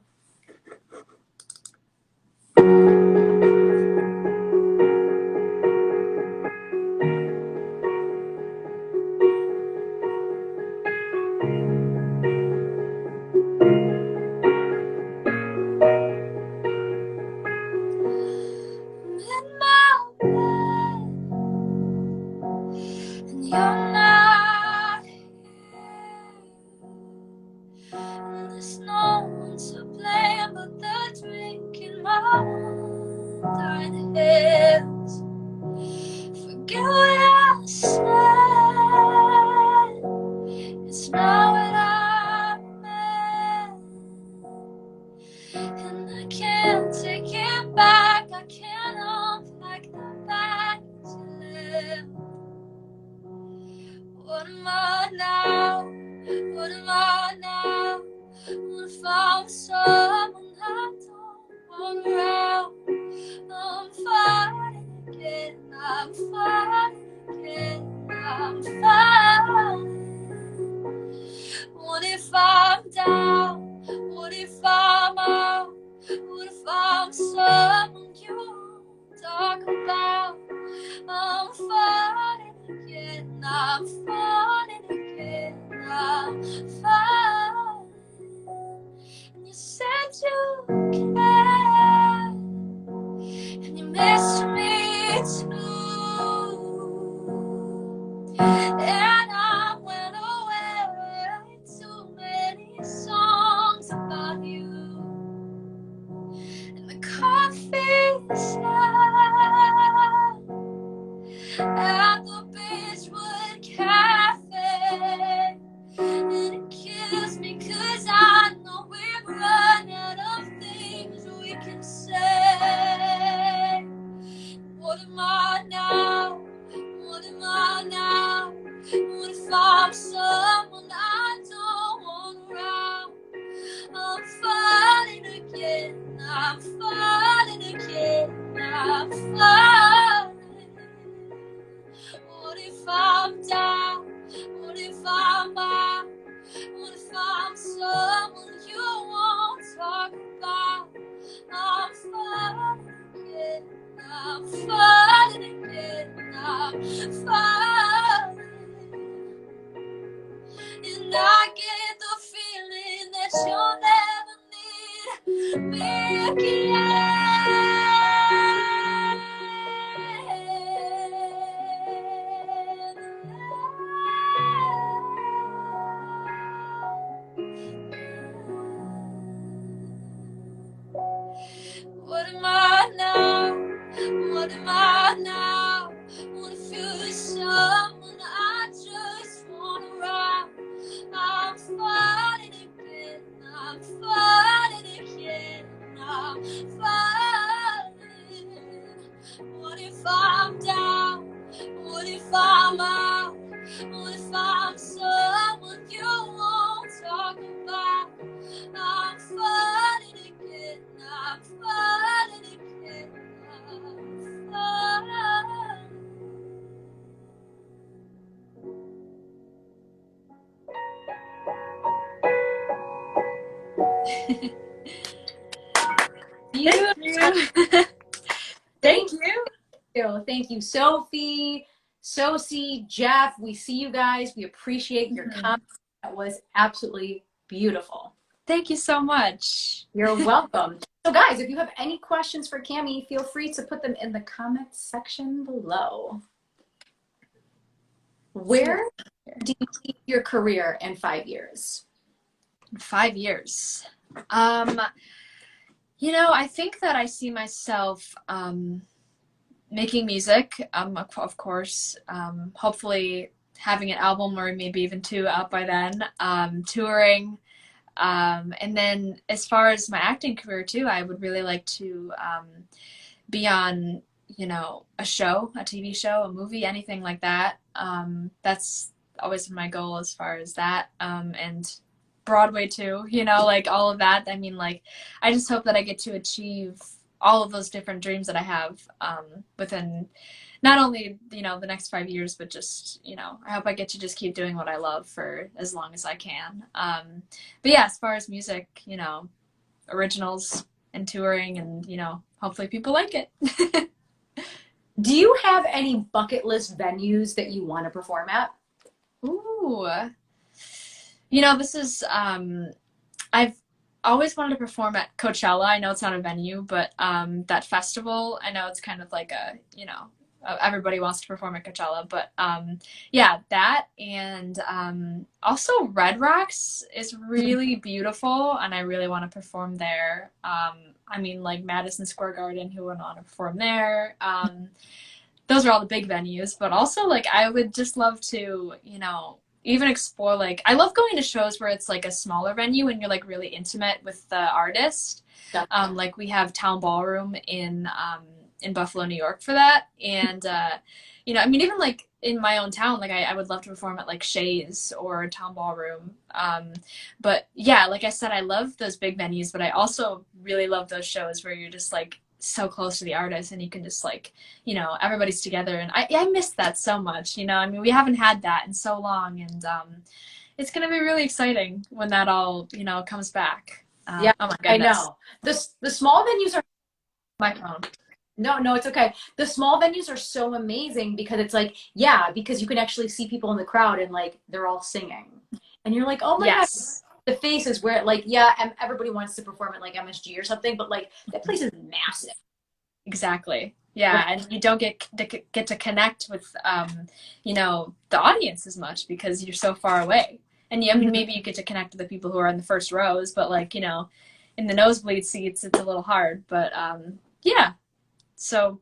You're not here, and there's no one to blame but the drink in my wandering hills. Forget what I said, it's not what I meant, and I can't take it back. I can't unpack the bags you left. What am I now? What am I now? What if I'm someone I don't want around? I'm fighting again, I'm fighting again, I'm fighting. What if I'm down? What if I'm out? What if I'm someone you won't talk about? I'm fighting again, I'm fighting again, I'm fighting. And you said you care, and you miss me too, and I went away, too many songs about you, and the coffee's sad at the Beachwood Cafe, and it kills me 'cause I know we've run out of things we can say. What am I now? What am I now? What if I'm someone I don't want around? I'm fighting again, I'm fighting again, I'm fighting. What if I'm down? What if I'm out? What if I'm someone you won't talk about? I'm fighting again, I'm fighting again, I'm fighting. And I get the feeling that you'll never need me again. What am I now? What am I now? What if you're someone I just want around? I'm fighting again, I'm fighting again, I'm fighting. What if I'm down? What if I'm out? What if I'm someone you won't talk about? Thank you. Thank you. Thank you, Sophie, Sosie, Jeff. We see you guys. We appreciate your comments. That was absolutely beautiful. Thank you so much. You're welcome. So guys, if you have any questions for Cami, feel free to put them in the comments section below. Where do you see your career in 5 years? 5 years. You know, I think that I see myself making music, of course, hopefully having an album or maybe even 2 out by then, touring, and then as far as my acting career too, I would really like to be on, you know, a show, a TV show, a movie, anything like that. That's always my goal as far as that, and Broadway too, you know, like all of that. I mean, like, I just hope that I get to achieve all of those different dreams that I have within not only, you know, the next 5 years, but just, you know, I hope I get to just keep doing what I love for as long as I can. But yeah, as far as music, you know, originals and touring and, you know, hopefully people like it. Do you have any bucket list venues that you want to perform at? Ooh. You know, this is, I've always wanted to perform at Coachella. I know it's not a venue, but that festival, I know it's kind of like a, you know, everybody wants to perform at Coachella, but yeah, that, and also Red Rocks is really beautiful, and I really want to perform there. I mean, like Madison Square Garden, who would want to perform there. Those are all the big venues, but also, like, I would just love to, you know, even explore, like, I love going to shows where it's like a smaller venue and you're like really intimate with the artist. Like we have Town Ballroom in Buffalo, New York for that. And, you know, I mean, even like in my own town, like I would love to perform at like Shays or Town Ballroom. But yeah, like I said, I love those big venues, but I also really love those shows where you're just like so close to the artist and you can just like, you know, everybody's together, and I miss that so much, you know. I mean, we haven't had that in so long, and it's gonna be really exciting when that all, you know, comes back. Yeah, oh my goodness. I know. The small venues are my phone. No, it's okay. The small venues are so amazing because it's like, yeah, because you can actually see people in the crowd and like they're all singing, and you're like, oh my God. The faces where, like, yeah, everybody wants to perform at like MSG or something, but like that place is massive. Exactly. Yeah, right. And you don't get to connect with, you know, the audience as much because you're so far away. And I mean, maybe you get to connect with the people who are in the first rows, but like, you know, in the nosebleed seats, it's a little hard. But yeah, so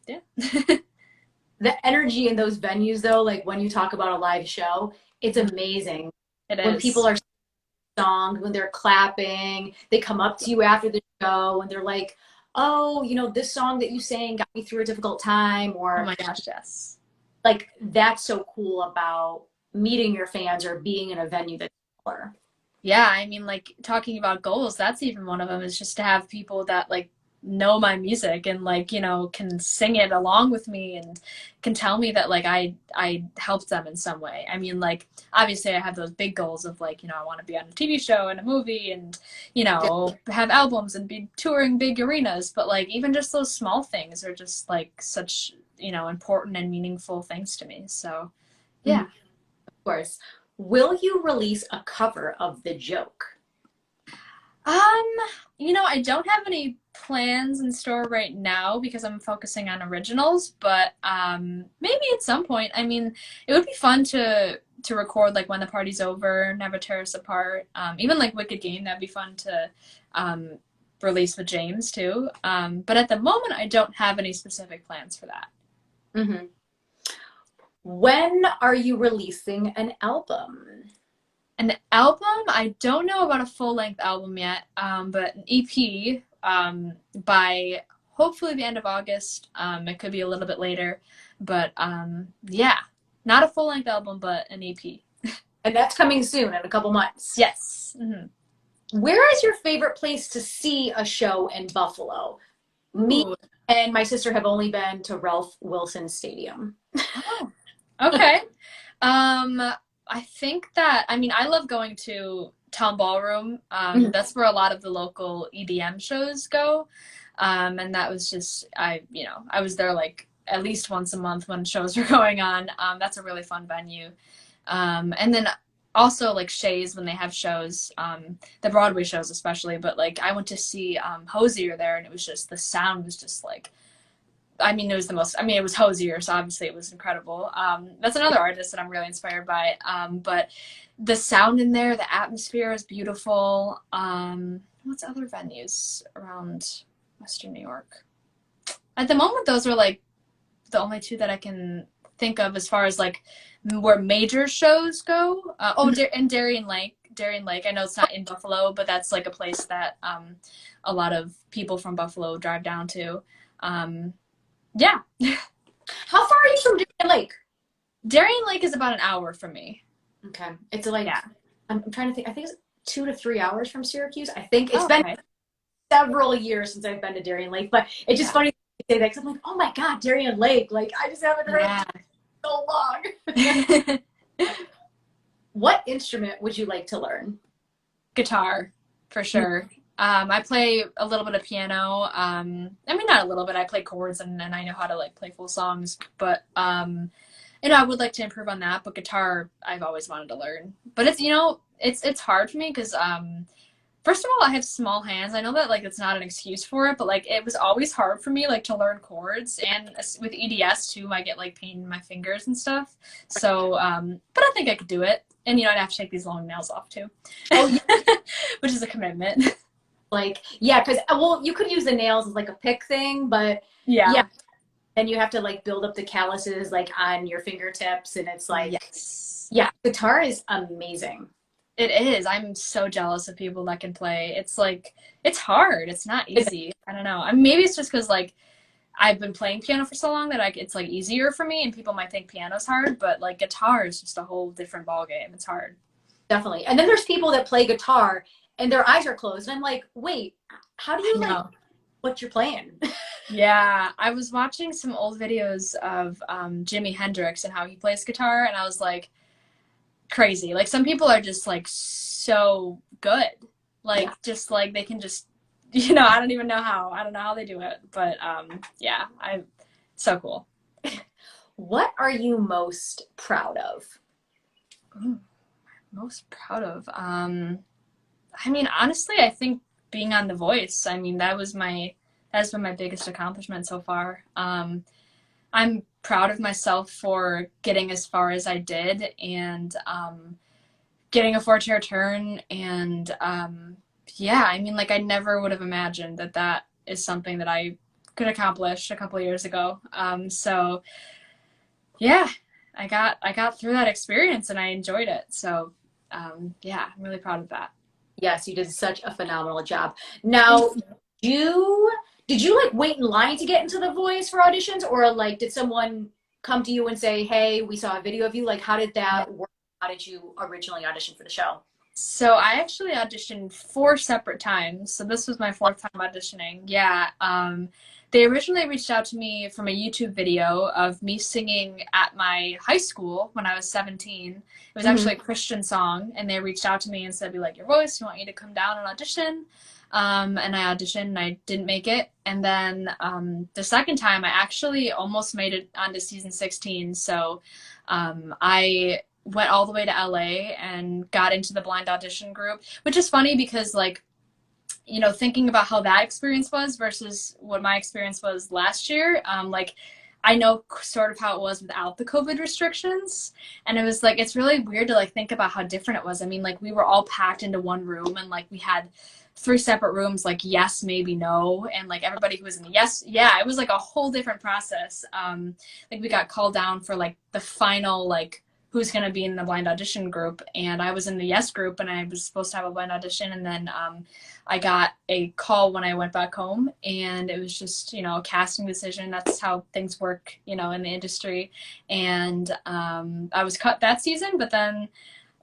yeah. The energy in those venues, though, like when you talk about a live show, it's amazing. When people are song, when they're clapping, they come up to you after the show and they're like, oh, you know, this song that you sang got me through a difficult time, or oh my gosh, yes. Like, that's so cool about meeting your fans or being in a venue that's similar. Yeah, I mean, like, talking about goals, that's even one of them, is just to have people that like know my music and like, you know, can sing it along with me and can tell me that like I helped them in some way. I mean, like, obviously I have those big goals of like, you know, I want to be on a TV show and a movie and, you know, have albums and be touring big arenas, but like even just those small things are just like such, you know, important and meaningful things to me. So yeah. Of course. Will you release a cover of The Joke? You know, I don't have any plans in store right now because I'm focusing on originals, but maybe at some point. I mean, it would be fun to record like When the Party's Over, Never Tear Us Apart, even like Wicked Game. That'd be fun to release with James too. But at the moment, I don't have any specific plans for that. Mm-hmm. When are you releasing an album? An album? I don't know about a full-length album yet, but an EP by hopefully the end of August. It could be a little bit later, but yeah, not a full-length album, but an EP. And that's coming soon in a couple months. Yes. Mm-hmm. Where is your favorite place to see a show in Buffalo? Me and my sister have only been to Ralph Wilson Stadium. Oh, okay. I think that, I mean, I love going to Town Ballroom. That's where a lot of the local EDM shows go. And that was just, I was there like at least once a month when shows were going on. That's a really fun venue. And then also like Shays when they have shows, the Broadway shows especially, but like I went to see Hosier there, and it was just, the sound was just like, it was it was Hosier, so obviously it was incredible. That's another artist that I'm really inspired by. But the sound in there, the atmosphere is beautiful. What's other venues around Western New York? At the moment, those are like the only two that I can think of as far as like where major shows go. And Darien Lake. I know it's not in Buffalo, but that's like a place that a lot of people from Buffalo drive down to. Yeah. How far are you from Darien Lake? Darien Lake is about an hour from me. Okay. It's like, yeah. I'm trying to think. I think it's 2 to 3 hours from Syracuse. I think it's been several years since I've been to Darien Lake, but it's just funny to say that because I'm like, oh my God, Darien Lake. Like, I just haven't heard it so long. What instrument would you like to learn? Guitar, for sure. I play a little bit of piano. Not a little bit. I play chords and I know how to like play full songs, but I would like to improve on that. But guitar, I've always wanted to learn. But it's hard for me because first of all, I have small hands. I know that like it's not an excuse for it, but like it was always hard for me like to learn chords, and with EDS too, I get like pain in my fingers and stuff. So, but I think I could do it. And I'd have to take these long nails off too, which is a commitment. Like, yeah, because you could use the nails as like a pick thing, but yeah, and you have to like build up the calluses like on your fingertips, and it's like, yeah, guitar is amazing. It is. I'm so jealous of people that can play. It's like, it's hard. It's not easy. I don't know. Maybe it's just because like I've been playing piano for so long that it's like easier for me, and people might think piano's hard, but like guitar is just a whole different ballgame. It's hard. Definitely. And then there's people that play guitar and their eyes are closed. And I'm like, wait, how do you like what you're playing? Yeah. I was watching some old videos of Jimi Hendrix and how he plays guitar, and I was like, crazy. Like some people are just like so good. Like just like they can just I don't even know how. I don't know how they do it. But so cool. What are you most proud of? Ooh, most proud of? Honestly, I think being on The Voice. That's been my biggest accomplishment so far. I'm proud of myself for getting as far as I did, and getting a 4-chair turn, and I never would have imagined that is something that I could accomplish a couple of years ago. So yeah, I got through that experience and I enjoyed it. So I'm really proud of that. Yes, you did such a phenomenal job. Now, did you like wait in line to get into The Voice for auditions, or like did someone come to you and say, hey, we saw a video of you? Like, how did that work? How did you originally audition for the show? So I actually auditioned 4 separate times. So this was my 4th time auditioning. Yeah. They originally reached out to me from a YouTube video of me singing at my high school when I was 17. It was actually a Christian song, and they reached out to me and said, we like your voice, we want you to come down and audition. And I auditioned and I didn't make it. And then the second time I actually almost made it onto season 16. So I went all the way to LA and got into the blind audition group, which is funny because like, thinking about how that experience was versus what my experience was last year, like I know sort of how it was without the COVID restrictions. And it was like, it's really weird to like think about how different it was. Like we were all packed into one room, and like we had 3 separate rooms, like yes, maybe, no. And like everybody who was in the yes, yeah, it was like a whole different process. Like we got called down for like the final, like who's going to be in the blind audition group. And I was in the yes group, and I was supposed to have a blind audition. And then I got a call when I went back home, and it was just, a casting decision. That's how things work, in the industry. And I was cut that season, but then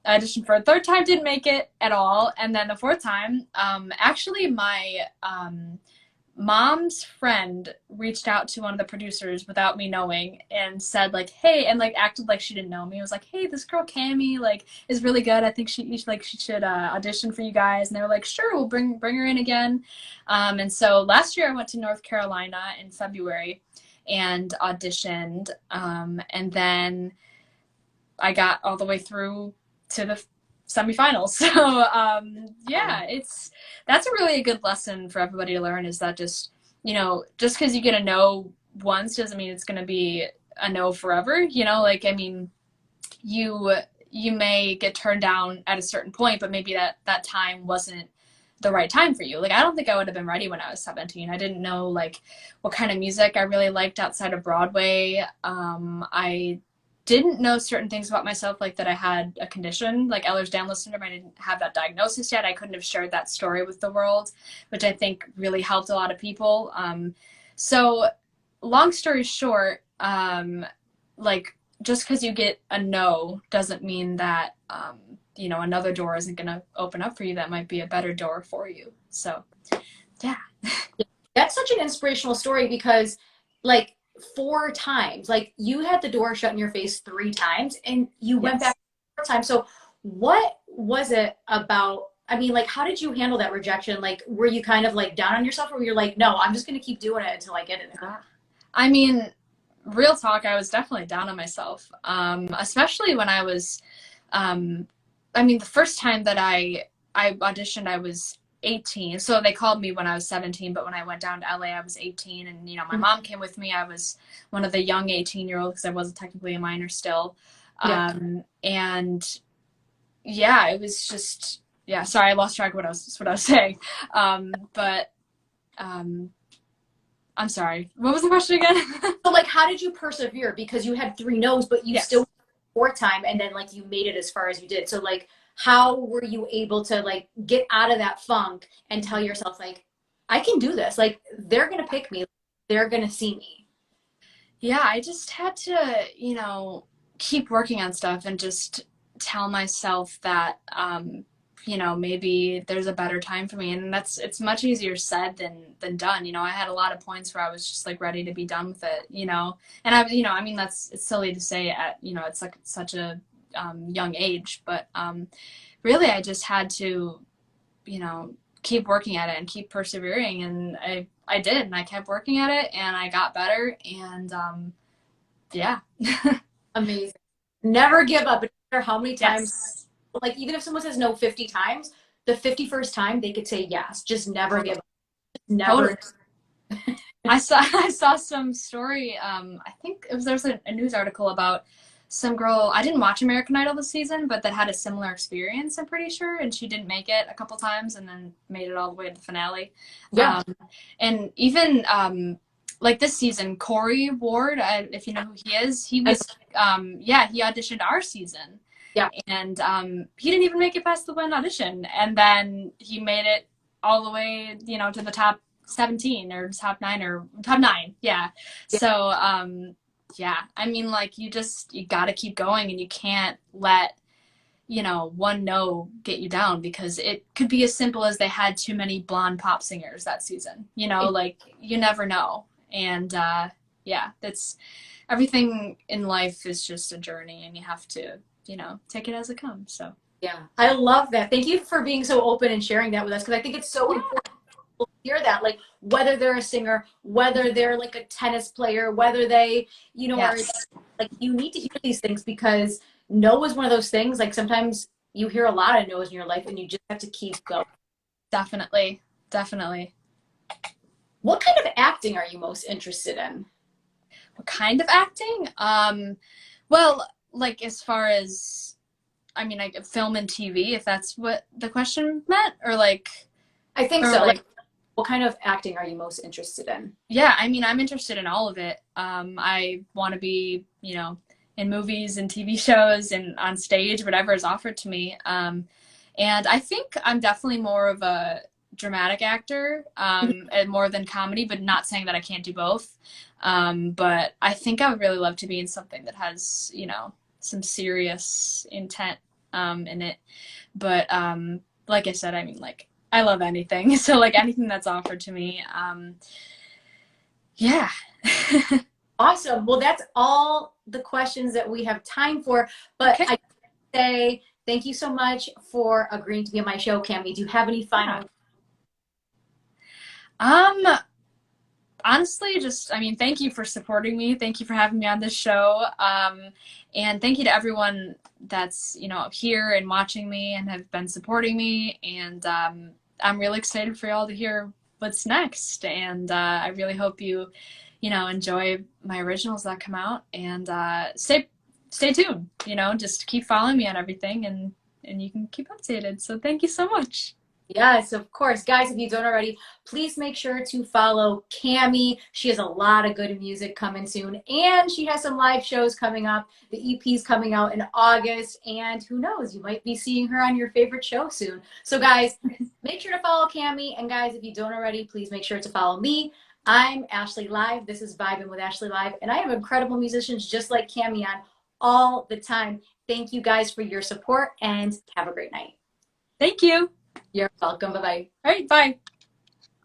I auditioned for a 3rd time, didn't make it at all. And then the 4th time, actually my mom's friend reached out to one of the producers without me knowing and said like, hey, and like acted like she didn't know me. It was like, hey, this girl Cami like is really good. I think she should audition for you guys. And they were like, sure, we'll bring her in again. And so last year I went to North Carolina in February and auditioned. And then I got all the way through to the semifinals. So yeah, that's a good lesson for everybody to learn, is that just because you get a no once doesn't mean it's going to be a no forever. Like, I mean, you may get turned down at a certain point, but maybe that time wasn't the right time for you. Like, I don't think I would have been ready when I was 17. I didn't know like what kind of music I really liked outside of Broadway. I didn't know certain things about myself, like that I had a condition like Ehlers Danlos syndrome. I didn't have that diagnosis yet. I couldn't have shared that story with the world, which I think really helped a lot of people. So long story short, like, just because you get a no doesn't mean that, another door isn't going to open up for you. That might be a better door for you. So, yeah. That's such an inspirational story, because like 4 times, like you had the door shut in your face 3 times and you went back 4 times. So what was it about? I mean, like, how did you handle that rejection? Like, were you kind of like down on yourself, or were you like, no, I'm just going to keep doing it until I get it? I mean, real talk, I was definitely down on myself. Especially when I was, the first time that I auditioned, I was 18. So they called me when I was 17, but when I went down to LA, I was 18. And, my mom came with me. I was one of the young 18-year-olds, because I wasn't technically a minor still. And yeah, it was just, sorry, I lost track of what I was saying. I'm sorry. What was the question again? So like, how did you persevere? Because you had 3 no's, but you still 4th time, and then like you made it as far as you did. So like, how were you able to like get out of that funk and tell yourself like, I can do this. Like, they're going to pick me. They're going to see me. Yeah, I just had to, keep working on stuff and just tell myself that, maybe there's a better time for me. And it's much easier said than done. I had a lot of points where I was just like ready to be done with it, and it's silly to say it's like such a young age, but really I just had to, keep working at it and keep persevering. And I did, and I kept working at it, and I got better. And yeah. Amazing. Never give up, no matter how many times. Like, even if someone says no 50 times, the 51st time they could say yes. Just never give up. Just never. I saw some story. I think there was a news article about some girl. I didn't watch American Idol this season, but that had a similar experience, I'm pretty sure. And she didn't make it a couple times, and then made it all the way to the finale. Yeah. And even like this season, Corey Ward, if you know who he is, he was he auditioned our season. Yeah. And he didn't even make it past the one audition. And then he made it all the way, to the top 17 or top 9 or top 9. Yeah. So, I mean, like, you got to keep going, and you can't let, one no get you down, because it could be as simple as they had too many blonde pop singers that season, like, you never know. And that's everything in life is just a journey, and you have to, take it as it comes. So yeah, I love that. Thank you for being so open and sharing that with us, because I think it's so important to hear that, like, whether they're a singer, whether they're like a tennis player, whether they are like, you need to hear these things, because no is one of those things. Like, sometimes you hear a lot of no's in your life, and you just have to keep going. Definitely. What kind of acting are you most interested in? What kind of acting? Well, like, as far as, like film and TV, if that's what the question meant, or like, I think so. Like, what kind of acting are you most interested in? Yeah, I'm interested in all of it. I want to be, in movies and TV shows and on stage, whatever is offered to me. And I think I'm definitely more of a dramatic actor, and more than comedy, but not saying that I can't do both. But I think I would really love to be in something that has, some serious intent in it. But like I said, like, I love anything. So like anything that's offered to me. Yeah. Awesome. Well, that's all the questions that we have time for. But Okay. I say thank you so much for agreeing to be on my show, Cami. Do you have any final? Honestly, thank you for supporting me. Thank you for having me on this show. And thank you to everyone that's, here and watching me and have been supporting me. And I'm really excited for y'all to hear what's next. And I really hope you, enjoy my originals that come out. And stay tuned, just keep following me on everything and you can keep updated. So thank you so much. Yes, of course. Guys, if you don't already, please make sure to follow Cami. She has a lot of good music coming soon, and she has some live shows coming up. The EP's coming out in August, and who knows, you might be seeing her on your favorite show soon. So guys, make sure to follow Cami, and guys, if you don't already, please make sure to follow me. I'm Ashley Live. This is Vibin with Ashley Live, and I have incredible musicians just like Cami on all the time. Thank you guys for your support, and have a great night. Thank you. You're welcome. Bye-bye. All right, bye.